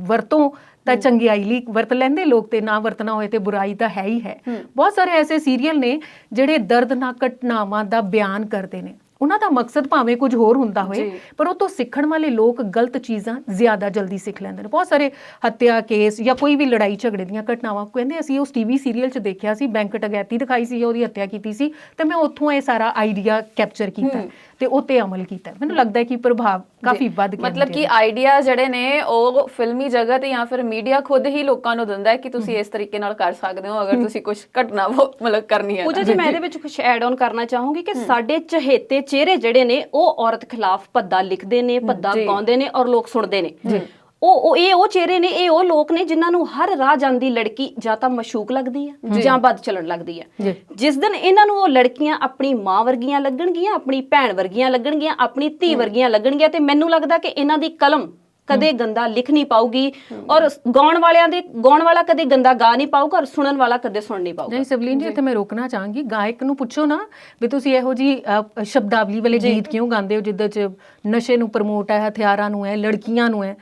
ਵਰਤੋਂ ਤਾਂ ਚੰਗਿਆਈ ਲਈ ਵਰਤ ਲੈਂਦੇ ਲੋਕ ਤੇ ਨਾ ਵਰਤਣਾ ਹੋਏ ਤੇ ਬੁਰਾਈ ਤਾਂ ਹੈ ਹੀ ਹੈ। ਬਹੁਤ ਸਾਰੇ ਐਸੇ ਸੀਰੀਅਲ ਨੇ ਜਿਹੜੇ ਦਰਦਨਾਕ ਘਟਨਾਵਾਂ ਦਾ ਬਿਆਨ ਕਰਦੇ ਨੇ। ਉਹਨਾਂ ਦਾ ਮਕਸਦ ਭਾਵੇਂ ਕੁਝ ਹੋਰ ਹੁੰਦਾ ਹੋਏ ਪਰ ਉਹ ਤੋਂ ਸਿੱਖਣ ਵਾਲੇ ਲੋਕ ਗਲਤ ਚੀਜ਼ਾਂ ਜ਼ਿਆਦਾ ਜਲਦੀ ਸਿੱਖ ਲੈਂਦੇ ਨੇ। ਬਹੁਤ ਸਾਰੇ ਹੱਤਿਆ ਕੇਸ ਜਾਂ ਕੋਈ ਵੀ ਲੜਾਈ ਝਗੜੇ ਦੀਆਂ ਘਟਨਾਵਾਂ ਕਹਿੰਦੇ ਅਸੀਂ ਉਸ ਟੀਵੀ ਸੀਰੀਅਲ 'ਚ ਦੇਖਿਆ ਸੀ, ਬੈਂਕ ਡਕੈਤੀ ਦਿਖਾਈ ਸੀ, ਉਹਦੀ ਹੱਤਿਆ ਕੀਤੀ ਸੀ ਤੇ ਮੈਂ ਉੱਥੋਂ ਇਹ ਸਾਰਾ ਆਈਡੀਆ ਕੈਪਚਰ ਕੀਤਾ ਤੇ ਉਹ ਤੇ ਅਮਲ ਕੀਤਾ। ਮੈਨੂੰ ਲੱਗਦਾ ਹੈ ਕਿ ਪ੍ਰਭਾਵ ਕਾਫੀ ਵੱਧ ਗਿਆ। ਮਤਲਬ ਕਿ ਆਈਡੀਆ ਜਿਹੜੇ ਨੇ ਉਹ ਫਿਲਮੀ ਜਗਤ ਜਾਂ ਫਿਰ ਮੀਡੀਆ ਖੁਦ ਹੀ ਲੋਕਾਂ ਨੂੰ ਦਿੰਦਾ ਹੈ ਕਿ ਤੁਸੀਂ ਇਸ ਤਰੀਕੇ ਨਾਲ ਕਰ ਸਕਦੇ ਹੋ ਅਗਰ ਤੁਸੀਂ ਕੁਝ ਘਟਨਾ ਮਤਲਬ ਕਰਨੀ ਹੈ। ਪੂਜਾ ਜੀ ਮੈਂ ਇਹਦੇ ਵਿੱਚ ਕੁਝ ਐਡ ਆਨ ਕਰਨਾ ਚਾਹੂੰਗੀ ਕਿ ਸਾਡੇ ਚਹੇਤੇ ਚਿਹਰੇ ਜਿਹੜੇ ਨੇ ਉਹ ਔਰਤ ਖਿਲਾਫ ਭੱਦਾ ਲਿਖਦੇ ਨੇ, ਭੱਦਾ ਗਾਉਂਦੇ ਨੇ ਔਰ ਲੋਕ ਸੁਣਦੇ ਨੇ। ਉਹ ਚਿਹਰੇ ਨੇ, ਇਹ ਉਹ ਲੋਕ ਨੇ ਜਿਨ੍ਹਾਂ ਨੂੰ ਹਰ ਰਾਹ ਜਾਂਦੀ ਲੜਕੀ ਜਾਂ ਤਾਂ ਮਸ਼ੂਕ ਲੱਗਦੀ ਹੈ ਜਾਂ ਵੱਧ ਚੱਲਣ ਲੱਗਦੀ ਹੈ। ਜਿਸ ਦਿਨ ਇਹਨਾਂ ਨੂੰ ਉਹ ਲੜਕੀਆਂ ਆਪਣੀ ਮਾਂ ਵਰਗੀਆਂ ਲੱਗਣਗੀਆਂ, ਆਪਣੀ ਭੈਣ ਵਰਗੀਆਂ ਲੱਗਣਗੀਆਂ, ਆਪਣੀ ਧੀ ਵਰਗੀਆਂ ਲੱਗਣਗੀਆਂ ਤੇ ਮੈਨੂੰ ਲੱਗਦਾ ਕਿ ਇਹਨਾਂ ਦੀ ਕਲਮ ਕਦੇ ਗੰਦਾ ਲਿਖ ਨਹੀਂ ਪਾਊਗੀ ਔਰ ਗਾਉਣ ਵਾਲਾ ਕਦੇ ਗੰਦਾ ਗਾ ਨਹੀਂ ਪਾਊਗਾ ਔਰ ਸੁਣਨ ਵਾਲਾ ਕਦੇ ਸੁਣ ਨਹੀਂ ਪਾਊਗਾ। ਨਹੀਂ ਸਵਲੀਨ ਜੀ ਇੱਥੇ ਮੈਂ ਰੋਕਣਾ ਚਾਹਾਂਗੀ, ਗਾਇਕ ਨੂੰ ਪੁੱਛੋ ਨਾ ਵੀ ਤੁਸੀਂ ਇਹੋ ਜੀ ਸ਼ਬਦਾਵਲੀ ਵਾਲੇ ਗੀਤ ਕਿਉਂ ਗਾਉਂਦੇ ਹੋ ਜਿਹਦੇ 'ਚ ਨਸ਼ੇ ਨੂੰ ਪ੍ਰਮੋਟ ਹੈ, ਹਥਿਆਰਾਂ ਨੂੰ ਹੈ, ਲੜਕੀਆਂ ਨੂੰ ਹੈ,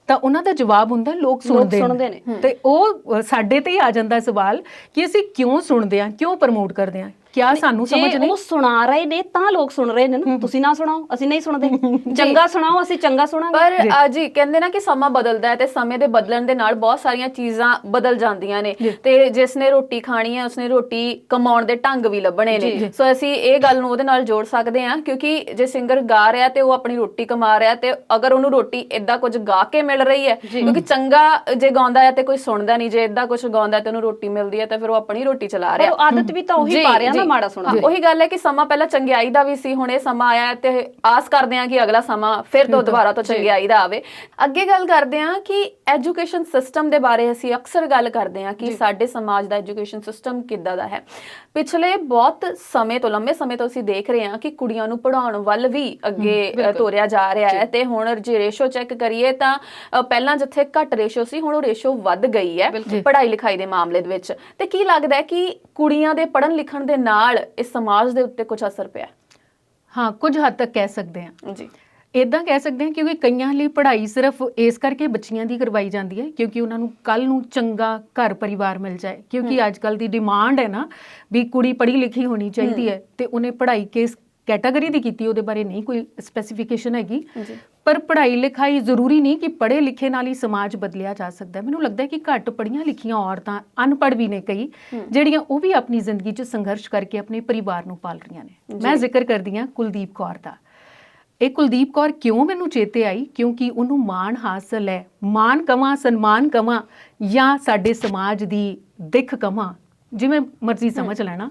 ਤਾਂ ਉਹਨਾਂ ਦਾ ਜਵਾਬ ਹੁੰਦਾ ਲੋਕ ਸੁਣਦੇ ਨੇ। ਤੇ ਉਹ ਸਾਡੇ ਤੇ ਹੀ ਆ ਜਾਂਦਾ ਸਵਾਲ ਕਿ ਅਸੀਂ ਕਿਉਂ ਸੁਣਦੇ ਹਾਂ, ਕਿਉਂ ਪ੍ਰਮੋਟ ਕਰਦੇ ਹਾਂ, ਕਿਆ ਸਾਨੂੰ ਸਮਝ ਨਹੀਂ? ਉਹ ਸੁਣਾ ਰਹੇ ਨੇ ਤਾਂ ਲੋਕ ਸੁਣ ਰਹੇ ਨੇ ਨਾ, ਤੁਸੀਂ ਨਾ ਸੁਣਾਓ ਅਸੀਂ ਨਹੀਂ ਸੁਣਦੇ, ਚੰਗਾ ਸੁਣਾਓ ਅਸੀਂ ਚੰਗਾ ਸੁਣਾਂਗੇ। ਪਰ ਜੀ ਕਹਿੰਦੇ ਨਾ ਕਿ ਸਮਾਂ ਬਦਲਦਾ ਹੈ ਤੇ ਸਮੇਂ ਦੇ ਬਦਲਣ ਦੇ ਨਾਲ ਬਹੁਤ ਸਾਰੀਆਂ ਚੀਜ਼ਾਂ ਬਦਲ ਜਾਂਦੀਆਂ ਨੇ ਤੇ ਜਿਸ ਨੇ ਰੋਟੀ ਖਾਣੀ ਹੈ ਉਸਨੇ ਰੋਟੀ ਕਮਾਉਣ ਦੇ ਢੰਗ ਵੀ ਲੱਭਣੇ ਨੇ। ਸੋ ਅਸੀਂ ਇਹ ਗੱਲ ਨੂੰ ਉਹਦੇ ਨਾਲ ਜੋੜ ਸਕਦੇ ਹਾਂ ਕਿਉਂਕਿ ਜੇ ਸਿੰਗਰ ਗਾ ਰਿਹਾ ਤੇ ਉਹ ਆਪਣੀ ਰੋਟੀ ਕਮਾ ਰਿਹਾ ਤੇ ਅਗਰ ਉਹਨੂੰ ਰੋਟੀ ਏਦਾਂ ਕੁਝ ਗਾ ਕੇ ਮਿਲ ਰਹੀ ਹੈ ਕਿਉਂਕਿ ਚੰਗਾ ਜੇ ਗਾਉਂਦਾ ਹੈ ਤੇ ਕੋਈ ਸੁਣਦਾ ਨਹੀਂ, ਜੇ ਏਦਾਂ ਕੁਝ ਗਾਉਂਦਾ ਤੇ ਉਹਨੂੰ ਰੋਟੀ ਮਿਲਦੀ ਹੈ ਤਾਂ ਫਿਰ ਉਹ ਆਪਣੀ ਰੋਟੀ ਚਲਾ ਰਿਹਾ। ਆਦਤ ਵੀ ਤਾਂ ਉਹੀ ਪਾ ਰਿਹਾ ਨਾ ਮਾੜਾ ਸੁਣਾ। ਉਹੀ ਗੱਲ ਹੈ ਕਿ ਸਮਾਂ ਪਹਿਲਾਂ ਚੰਗਿਆਈ ਦਾ ਵੀ ਸੀ, ਹੁਣ ਇਹ ਸਮਾਂ ਆਇਆ ਤੇ ਆਸ ਕਰਦੇ ਹਾਂ ਕਿ ਅਗਲਾ ਸਮਾਂ ਫਿਰ ਤੋਂ ਦੁਬਾਰਾ ਤੋਂ ਚੰਗਿਆਈ ਦਾ ਆਵੇ। ਅੱਗੇ ਗੱਲ ਕਰਦੇ ਹਾਂ ਕਿ ਐਜੂਕੇਸ਼ਨ ਸਿਸਟਮ ਦੇ ਬਾਰੇ ਅਸੀਂ ਅਕਸਰ ਗੱਲ ਕਰਦੇ ਹਾਂ ਕਿ ਸਾਡੇ ਸਮਾਜ ਦਾ ਐਜੂਕੇਸ਼ਨ ਸਿਸਟਮ ਕਿੱਦਾਂ ਦਾ ਹੈ। ਪਿਛਲੇ ਬਹੁਤ ਸਮੇਂ ਤੋਂ, ਲੰਮੇ ਸਮੇਂ ਤੋਂ ਅਸੀਂ ਦੇਖ ਰਹੇ ਹਾਂ ਕਿ ਕੁੜੀਆਂ ਨੂੰ ਪੜ੍ਹਾਉਣ ਵੱਲ ਵੀ ਅੱਗੇ ਤੋਰਿਆ ਜਾ ਰਿਹਾ ਹੈ ਤੇ ਹੁਣ ਜੇ ਰੇਸ਼ੋ ਚੈੱਕ ਕਰੀਏ ਤਾਂ ਪਹਿਲਾਂ ਜਿੱਥੇ ਘੱਟ ਰੇਸ਼ੋ ਸੀ ਹੁਣ ਉਹ ਰੇਸ਼ੋ ਵੱਧ ਗਈ ਹੈ ਪੜ੍ਹਾਈ ਲਿਖਾਈ ਦੇ ਮਾਮਲੇ ਦੇ ਵਿੱਚ। ਤੇ ਕੀ ਲੱਗਦਾ ਹੈ ਕਿ ਕੁੜੀਆਂ ਦੇ ਪੜ੍ਹਨ ਲਿਖਣ ਦੇ ਨਾਲ ਇਸ ਸਮਾਜ ਦੇ ਉੱਤੇ ਕੁਝ ਅਸਰ ਪਿਆ? ਹਾਂ, ਕੁਝ ਹੱਦ ਤੱਕ ਕਹਿ ਸਕਦੇ ਹਾਂ ਜੀ। ਇਦਾਂ ਕਹਿ ਸਕਦੇ ਹਾਂ ਕਿਉਂਕਿ ਕਈਆਂ ਲਈ ਪੜ੍ਹਾਈ ਸਿਰਫ ਇਸ ਕਰਕੇ ਬੱਚੀਆਂ ਦੀ ਕਰਵਾਈ ਜਾਂਦੀ ਹੈ ਕਿਉਂਕਿ ਉਹਨਾਂ ਨੂੰ ਕੱਲ ਨੂੰ ਚੰਗਾ ਘਰ ਪਰਿਵਾਰ ਮਿਲ ਜਾਏ, ਕਿਉਂਕਿ ਅੱਜ ਕੱਲ ਦੀ ਡਿਮਾਂਡ ਹੈ ਨਾ ਵੀ ਕੁੜੀ ਪੜ੍ਹੀ ਲਿਖੀ ਹੋਣੀ ਚਾਹੀਦੀ ਹੈ, ਤੇ ਉਹਨੇ ਪੜ੍ਹਾਈ ਕਿਸ ਕੈਟਾਗਰੀ ਦੀ ਕੀਤੀ ਉਹਦੇ ਬਾਰੇ ਨਹੀਂ ਕੋਈ ਸਪੈਸੀਫਿਕੇਸ਼ਨ ਹੈਗੀ। ਪਰ ਪੜ੍ਹਾਈ ਲਿਖਾਈ ਜ਼ਰੂਰੀ ਨਹੀਂ ਕਿ ਪੜ੍ਹੇ ਲਿਖੇ ਨਾਲ ਹੀ ਸਮਾਜ ਬਦਲਿਆ ਜਾ ਸਕਦਾ। ਮੈਨੂੰ ਲੱਗਦਾ ਹੈ ਕਿ ਘੱਟ ਪੜ੍ਹੀਆਂ ਲਿਖੀਆਂ ਔਰਤਾਂ, ਅਨਪੜ੍ਹ ਵੀ ਨੇ ਕਈ, ਜਿਹੜੀਆਂ ਉਹ ਵੀ ਆਪਣੀ ਜ਼ਿੰਦਗੀ 'ਚ ਸੰਘਰਸ਼ ਕਰਕੇ ਆਪਣੇ ਪਰਿਵਾਰ ਨੂੰ ਪਾਲ ਰਹੀਆਂ ਨੇ। ਮੈਂ ਜ਼ਿਕਰ ਕਰਦੀ ਹਾਂ ਕੁਲਦੀਪ ਕੌਰ ਦਾ। ਇਹ ਕੁਲਦੀਪ ਕੌਰ ਕਿਉਂ ਮੈਨੂੰ ਚੇਤੇ ਆਈ? ਕਿਉਂਕਿ ਉਹਨੂੰ ਮਾਣ ਹਾਸਲ ਹੈ, ਮਾਣ ਕਵਾਂ, ਸਨਮਾਨ ਕਵਾਂ, ਜਾਂ ਸਾਡੇ ਸਮਾਜ ਦੀ ਦਿੱਖ ਕਵਾਂ, ਜਿਵੇਂ ਮਰਜ਼ੀ ਸਮਝ ਲੈਣਾ।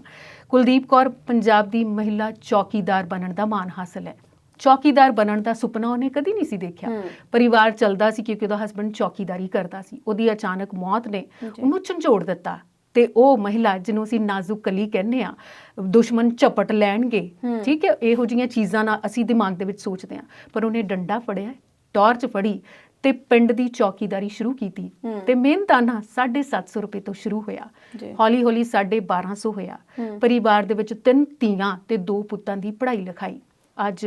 ਕੁਲਦੀਪ ਕੌਰ ਪੰਜਾਬ ਦੀ ਮਹਿਲਾ ਚੌਕੀਦਾਰ ਬਣਨ ਦਾ ਮਾਣ ਹਾਸਲ ਹੈ। ਚੌਕੀਦਾਰ ਬਣਨ ਦਾ ਸੁਪਨਾ ਉਹਨੇ ਕਦੀ ਨਹੀਂ ਸੀ ਦੇਖਿਆ। ਪਰਿਵਾਰ ਚੱਲਦਾ ਸੀ ਕਿਉਂਕਿ ਉਹਦਾ ਹਸਬੰਡ ਚੌਕੀਦਾਰੀ ਕਰਦਾ ਸੀ। ਉਹਦੀ ਅਚਾਨਕ ਮੌਤ ਨੇ ਉਹਨੂੰ ਝੰਜੋੜ ਦਿੱਤਾ, ਤੇ ਉਹ ਮਹਿਲਾ ਜਿਹਨੂੰ ਅਸੀਂ ਨਾਜ਼ੁਕ ਕਲੀ ਕਹਿੰਦੇ ਆ, ਦੁਸ਼ਮਣ ਝਪਟ ਲੈਣਗੇ, ਠੀਕ ਹੈ, ਇਹੋ ਜਿਹੀਆਂ ਚੀਜ਼ਾਂ ਨਾਲ ਅਸੀਂ ਦਿਮਾਗ ਦੇ ਵਿੱਚ ਸੋਚਦੇ ਹਾਂ। ਪਰ ਉਹਨੇ ਡੰਡਾ ਫੜਿਆ, ਟਾਰਚ ਫੜੀ ਤੇ ਪਿੰਡ ਦੀ ਚੌਕੀਦਾਰੀ ਸ਼ੁਰੂ ਕੀਤੀ, ਤੇ ਮਿਹਨਤਾਨਾ 750 ਰੁਪਏ ਤੋਂ ਸ਼ੁਰੂ ਹੋਇਆ, ਹੌਲੀ ਹੌਲੀ 1250 ਹੋਇਆ। ਪਰਿਵਾਰ ਦੇ ਵਿੱਚ 3 ਧੀਆਂ ਤੇ 2 ਪੁੱਤਾਂ ਦੀ ਪੜ੍ਹਾਈ ਲਿਖਾਈ। ਅੱਜ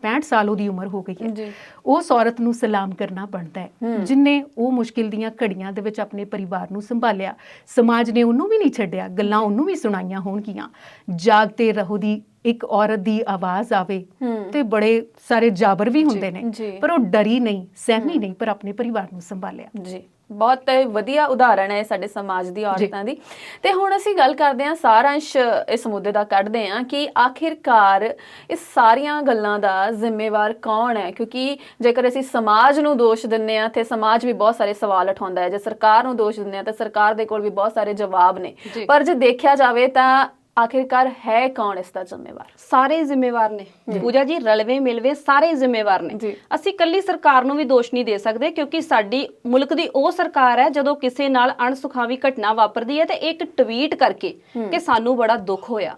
65 ਸਾਲ ਉਹਦੀ ਉਮਰ ਹੋ ਗਈ ਹੈ। ਉਸ ਔਰਤ ਨੂੰ ਸਲਾਮ ਕਰਨਾ ਬਣਦਾ ਹੈ ਜਿਨੇ ਉਹ ਮੁਸ਼ਕਿਲ ਦੀਆਂ ਘੜੀਆਂ ਦੇ ਵਿੱਚ ਆਪਣੇ ਪਰਿਵਾਰ ਨੂੰ ਸੰਭਾਲਿਆ। ਸਮਾਜ ਨੇ ਉਹਨੂੰ ਵੀ ਨਹੀਂ ਛੱਡਿਆ, ਗੱਲਾਂ ਉਹਨੂੰ ਵੀ ਸੁਣਾਈਆਂ ਹੋਣਗੀਆਂ। ਜਾਗਤੇ ਰਹੋ ਦੀ ਇੱਕ ਔਰਤ ਦੀ ਆਵਾਜ਼ ਆਵੇ ਤੇ ਬੜੇ ਸਾਰੇ ਜਾਬਰ ਵੀ ਹੁੰਦੇ ਨੇ, ਪਰ ਉਹ ਡਰੀ ਨਹੀਂ, ਸਹਿਮੀ ਨਹੀਂ, ਪਰ ਆਪਣੇ ਪਰਿਵਾਰ ਨੂੰ ਸੰਭਾਲਿਆ। ਜੀ, ਬਹੁਤ ਵਧੀਆ ਉਦਾਹਰਣ ਹੈ ਸਾਡੇ ਸਮਾਜ ਦੀ ਔਰਤਾਂ ਦੀ। ਤੇ ਹੁਣ ਅਸੀਂ ਗੱਲ ਕਰਦੇ ਹਾਂ, ਸਾਰਾਂਸ਼ ਇਸ ਮੁੱਦੇ ਦਾ ਕੱਢਦੇ ਹਾਂ ਕਿ ਆਖਿਰਕਾਰ ਇਸ ਸਾਰੀਆਂ ਗੱਲਾਂ ਦਾ ਜ਼ਿੰਮੇਵਾਰ ਕੌਣ ਹੈ? ਕਿਉਂਕਿ ਜੇਕਰ ਅਸੀਂ ਸਮਾਜ ਨੂੰ ਦੋਸ਼ ਦਿੰਦੇ ਹਾਂ ਤੇ ਸਮਾਜ ਵੀ ਬਹੁਤ ਸਾਰੇ ਸਵਾਲ ਉਠਾਉਂਦਾ ਹੈ, ਜੇ ਸਰਕਾਰ ਨੂੰ ਦੋਸ਼ ਦਿੰਦੇ ਹਾਂ ਤਾਂ ਸਰਕਾਰ ਦੇ ਕੋਲ ਵੀ ਬਹੁਤ ਸਾਰੇ ਜਵਾਬ ਨੇ। ਪਰ ਜੇ ਦੇਖਿਆ ਜਾਵੇ ਤਾਂ ਆਖਿਰਕਾਰ ਹੈ ਕੌਣ ਇਸ ਦਾ ਜ਼ਿੰਮੇਵਾਰ? ਸਾਰੇ ਜ਼ਿੰਮੇਵਾਰ ਨੇ ਪੂਜਾ ਜੀ, ਰਲਵੇਂ ਮਿਲਵੇਂ ਸਾਰੇ ਜ਼ਿੰਮੇਵਾਰ ਨੇ। ਅਸੀਂ ਕੱਲੀ ਸਰਕਾਰ ਨੂੰ ਵੀ ਦੋਸ਼ ਨਹੀਂ ਦੇ ਸਕਦੇ, ਕਿਉਂਕਿ ਸਾਡੀ ਮੁਲਕ ਦੀ ਉਹ ਸਰਕਾਰ ਹੈ ਜਦੋਂ ਕਿਸੇ ਨਾਲ ਅਣਸੁਖਾਵੀ ਘਟਨਾ ਵਾਪਰਦੀ ਹੈ ਤੇ ਇੱਕ ਟਵੀਟ ਕਰਕੇ ਕਿ ਸਾਨੂੰ ਬੜਾ ਦੁੱਖ ਹੋਇਆ,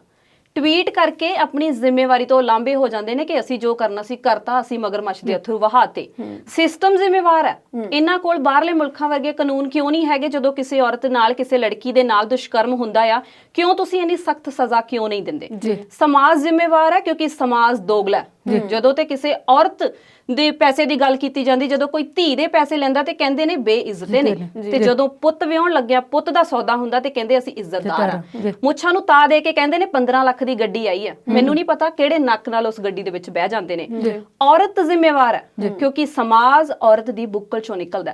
ਟਵੀਟ ਕਰਕੇ ਆਪਣੀ ਜ਼ਿੰਮੇਵਾਰੀ ਤੋਂ ਲਾਂਭੇ ਹੋ ਜਾਂਦੇ ਨੇ ਕਿ ਅਸੀਂ ਜੋ ਕਰਨਾ ਸੀ ਕਰਤਾ, ਅਸੀਂ ਮਗਰਮੱਛ ਦੇ ਅਥਰੂ ਵਹਾਤੇ। ਸਿਸਟਮ ਜ਼ਿੰਮੇਵਾਰ ਹੈ। ਇਹਨਾਂ ਕੋਲ ਬਾਹਰਲੇ ਮੁਲਕਾਂ ਵਰਗੇ ਕਾਨੂੰਨ ਕਿਉਂ ਨਹੀਂ ਹੈਗੇ? ਜਦੋਂ ਕਿਸੇ ਔਰਤ ਨਾਲ, ਕਿਸੇ ਲੜਕੀ ਦੇ ਨਾਲ ਦੁਸ਼ਕਰਮ ਹੁੰਦਾ ਆ, ਕਿਉਂ ਤੁਸੀਂ ਇੰਨੀ ਸਖਤ ਸਜ਼ਾ ਕਿਉਂ ਨਹੀਂ ਦਿੰਦੇ? ਸਮਾਜ ਜ਼ਿੰਮੇਵਾਰ ਹੈ ਕਿਉਂਕਿ ਸਮਾਜ ਦੋਗਲਾ। ਜਦੋਂ ਤੇ ਕਿਸੇ ਔਰਤ ਦੇ ਪੈਸੇ ਦੀ ਗੱਲ ਕੀਤੀ ਜਾਂਦੀ, ਜਦੋਂ ਕੋਈ ਧੀ ਦੇ ਪੈਸੇ ਲੈਂਦਾ ਤੇ ਕਹਿੰਦੇ ਨੇ ਬੇਇੱਜ਼ਤੇ ਨੇ, ਤੇ ਜਦੋਂ ਪੁੱਤ ਵਿਆਹਣ ਲੱਗਿਆ, ਪੁੱਤ ਦਾ ਸੌਦਾ ਹੁੰਦਾ ਤੇ ਕਹਿੰਦੇ ਅਸੀਂ ਇੱਜ਼ਤਦਾਰ ਆ। ਮੁੱਛਾਂ ਨੂੰ ਤਾ ਦੇ ਕੇ ਕਹਿੰਦੇ ਨੇ 15 ਲੱਖ ਦੀ ਗੱਡੀ ਆਈ ਹੈ, ਮੈਨੂੰ ਨਹੀਂ ਪਤਾ ਕਿਹੜੇ ਨੱਕ ਨਾਲ ਉਸ ਗੱਡੀ ਦੇ ਵਿੱਚ ਬਹਿ ਜਾਂਦੇ ਨੇ। ਔਰਤ ਜ਼ਿੰਮੇਵਾਰ ਹੈ ਕਿਉਂਕਿ ਸਮਾਜ ਔਰਤ ਦੀ ਬੁੱਕਲ ਚੋਂ ਨਿਕਲਦਾ।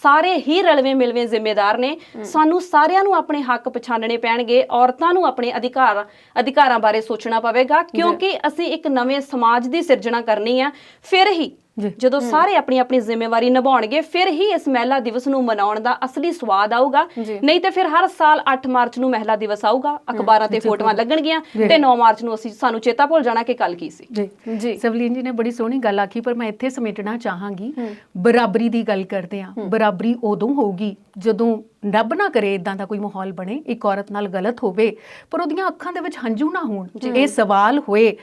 ਸਾਰੇ ਹੀ ਰਲਵੇਂ ਮਿਲਵੇਂ ਜ਼ਿੰਮੇਦਾਰ ਨੇ। ਸਾਨੂੰ ਸਾਰਿਆਂ ਨੂੰ ਆਪਣੇ ਹੱਕ ਪਛਾਣਨੇ ਪੈਣਗੇ। ਔਰਤਾਂ ਨੂੰ ਆਪਣੇ ਅਧਿਕਾਰਾਂ ਬਾਰੇ ਸੋਚਣਾ ਪਵੇਗਾ, ਕਿਉਂਕਿ ਅਸੀਂ ਇੱਕ ਨਵੇਂ ਸਮਾਜ ਦੀ ਸਿਰਜਣਾ ਕਰਨੀ ਆ। ਫਿਰ ਹੀ ਜਦੋਂ ਸਾਰੇ ਆਪਣੀ ਆਪਣੀ ਜ਼ਿੰਮੇਵਾਰੀ ਨਿਭਾਉਣਗੇ, ਫਿਰ ਹੀ ਇਸ ਮਹਿਲਾ ਦਿਵਸ ਨੂੰ ਮਨਾਉਣ ਦਾ ਅਸਲੀ ਸਵਾਦ ਆਊਗਾ। ਨਹੀਂ ਤੇ ਫਿਰ ਹਰ ਸਾਲ 8 ਮਾਰਚ ਨੂੰ ਮਹਿਲਾ ਦਿਵਸ ਆਊਗਾ, ਅਖਬਾਰਾਂ ਤੇ ਫੋਟੋਆਂ ਲੱਗਣਗੀਆਂ, ਤੇ 9 ਮਾਰਚ ਨੂੰ ਸਾਨੂੰ ਚੇਤਾ ਭੁੱਲ ਜਾਣਾ ਕਿ ਕੱਲ ਕੀ ਸੀ। ਜੀ, ਸਵਲੀਨ ਜੀ ਨੇ ਬੜੀ ਸੋਹਣੀ ਗੱਲ ਆਖੀ, ਪਰ ਮੈਂ ਇੱਥੇ ਸਮੇਟਣਾ ਚਾਹਾਂਗੀ। ਬਰਾਬਰੀ ਦੀ ਗੱਲ ਕਰਦੇ ਹਾਂ। ਬਰਾਬਰੀ ਉਦੋਂ ਹੋਊਗੀ ਜਦੋਂ ਰੱਬ ਨਾ ਕਰੇ ਇਦਾਂ ਦਾ ਕੋਈ ਮਾਹੌਲ ਬਣੇ, ਇੱਕ ਔਰਤ ਨਾਲ ਗਲਤ ਹੋਵੇ ਪਰ ਉਹਦੀਆਂ ਅੱਖਾਂ ਦੇ ਵਿੱਚ ਹੰਝੂ ਨਾ ਹੋਣ, ਇਹ ਸਵਾਲ ਹੋਏ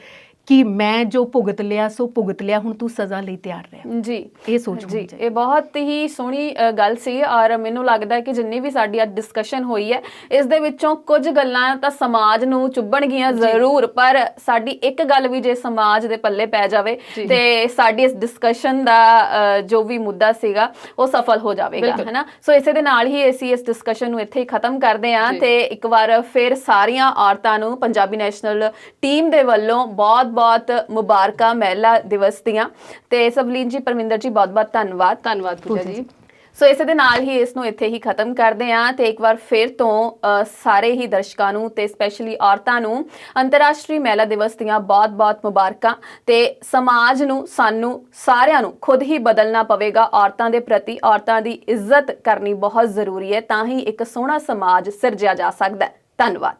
ਕਿ ਮੈਂ ਜੋ ਭੁਗਤ ਲਿਆ ਸੋ ਭੁਗਤ ਲਿਆ, ਹੁਣ ਤੂੰ ਸਜ਼ਾ ਲਈ ਤਿਆਰ ਰਹਿ। ਜੀ, ਇਹ ਸੋਚ ਹੋਣੀ ਇਹ ਬਹੁਤ ਹੀ ਸੋਹਣੀ ਗੱਲ ਸੀ। ਔਰ ਮੈਨੂੰ ਲੱਗਦਾ ਹੈ ਕਿ ਜਿੰਨੀ ਵੀ ਸਾਡੀ ਅੱਜ ਡਿਸਕਸ਼ਨ ਹੋਈ ਹੈ, ਇਸ ਦੇ ਵਿੱਚੋਂ ਕੁਝ ਗੱਲਾਂ ਤਾਂ ਸਮਾਜ ਨੂੰ ਚੁੱਭਣਗੀਆਂ ਜ਼ਰੂਰ, ਪਰ ਸਾਡੀ ਇੱਕ ਗੱਲ ਵੀ ਜੇ ਸਮਾਜ ਦੇ ਪੱਲੇ ਪੈ ਜਾਵੇ ਤੇ ਸਾਡੀ ਇਸ ਡਿਸਕਸ਼ਨ ਦਾ ਜੋ ਵੀ ਮੁੱਦਾ ਸੀਗਾ ਉਹ ਸਫਲ ਹੋ ਜਾਵੇਗਾ, ਹੈ ਨਾ। ਸੋ ਇਸੇ ਦੇ ਨਾਲ ਹੀ ਅਸੀਂ ਇਸ ਡਿਸਕਸ਼ਨ ਨੂੰ ਇੱਥੇ ਹੀ ਖਤਮ ਕਰਦੇ ਹਾਂ। ਤੇ ਇੱਕ ਵਾਰ ਫਿਰ ਸਾਰੀਆਂ ਔਰਤਾਂ ਨੂੰ ਪੰਜਾਬੀ ਨੈਸ਼ਨਲ ਟੀਮ ਦੇ ਵੱਲੋਂ ਬਹੁਤ ਮੁਬਾਰਕਾਂ ਮਹਿਲਾ ਦਿਵਸ ਦੀਆਂ। ਤੇ ਸਵਲੀਨ ਜੀ, ਪਰਮਿੰਦਰ ਜੀ, ਬਹੁਤ ਧੰਨਵਾਦ ਪੂਜਾ ਜੀ। ਸੋ ਇਸੇ ਦੇ ਨਾਲ ਹੀ ਇਸ ਨੂੰ ਇੱਥੇ ਹੀ ਖਤਮ ਕਰਦੇ ਹਾਂ। ਤੇ ਇੱਕ ਵਾਰ ਫਿਰ ਤੋਂ ਸਾਰੇ ਹੀ ਦਰਸ਼ਕਾਂ ਨੂੰ ਤੇ ਸਪੈਸ਼ਲੀ ਔਰਤਾਂ ਨੂੰ ਅੰਤਰਰਾਸ਼ਟਰੀ ਮਹਿਲਾ ਦਿਵਸ ਦੀਆਂ ਬਹੁਤ ਮੁਬਾਰਕਾਂ। ਤੇ ਸਮਾਜ ਨੂੰ, ਸਾਨੂੰ ਸਾਰਿਆਂ ਨੂੰ ਖੁਦ ਹੀ ਬਦਲਣਾ ਪਵੇਗਾ। ਔਰਤਾਂ ਦੇ ਪ੍ਰਤੀ, ਔਰਤਾਂ ਦੀ ਇੱਜ਼ਤ ਕਰਨੀ ਬਹੁਤ ਜ਼ਰੂਰੀ ਹੈ, ਤਾਂ ਹੀ ਇੱਕ ਸੋਹਣਾ ਸਮਾਜ ਸਿਰਜਿਆ ਜਾ ਸਕਦਾ ਹੈ। ਧੰਨਵਾਦ।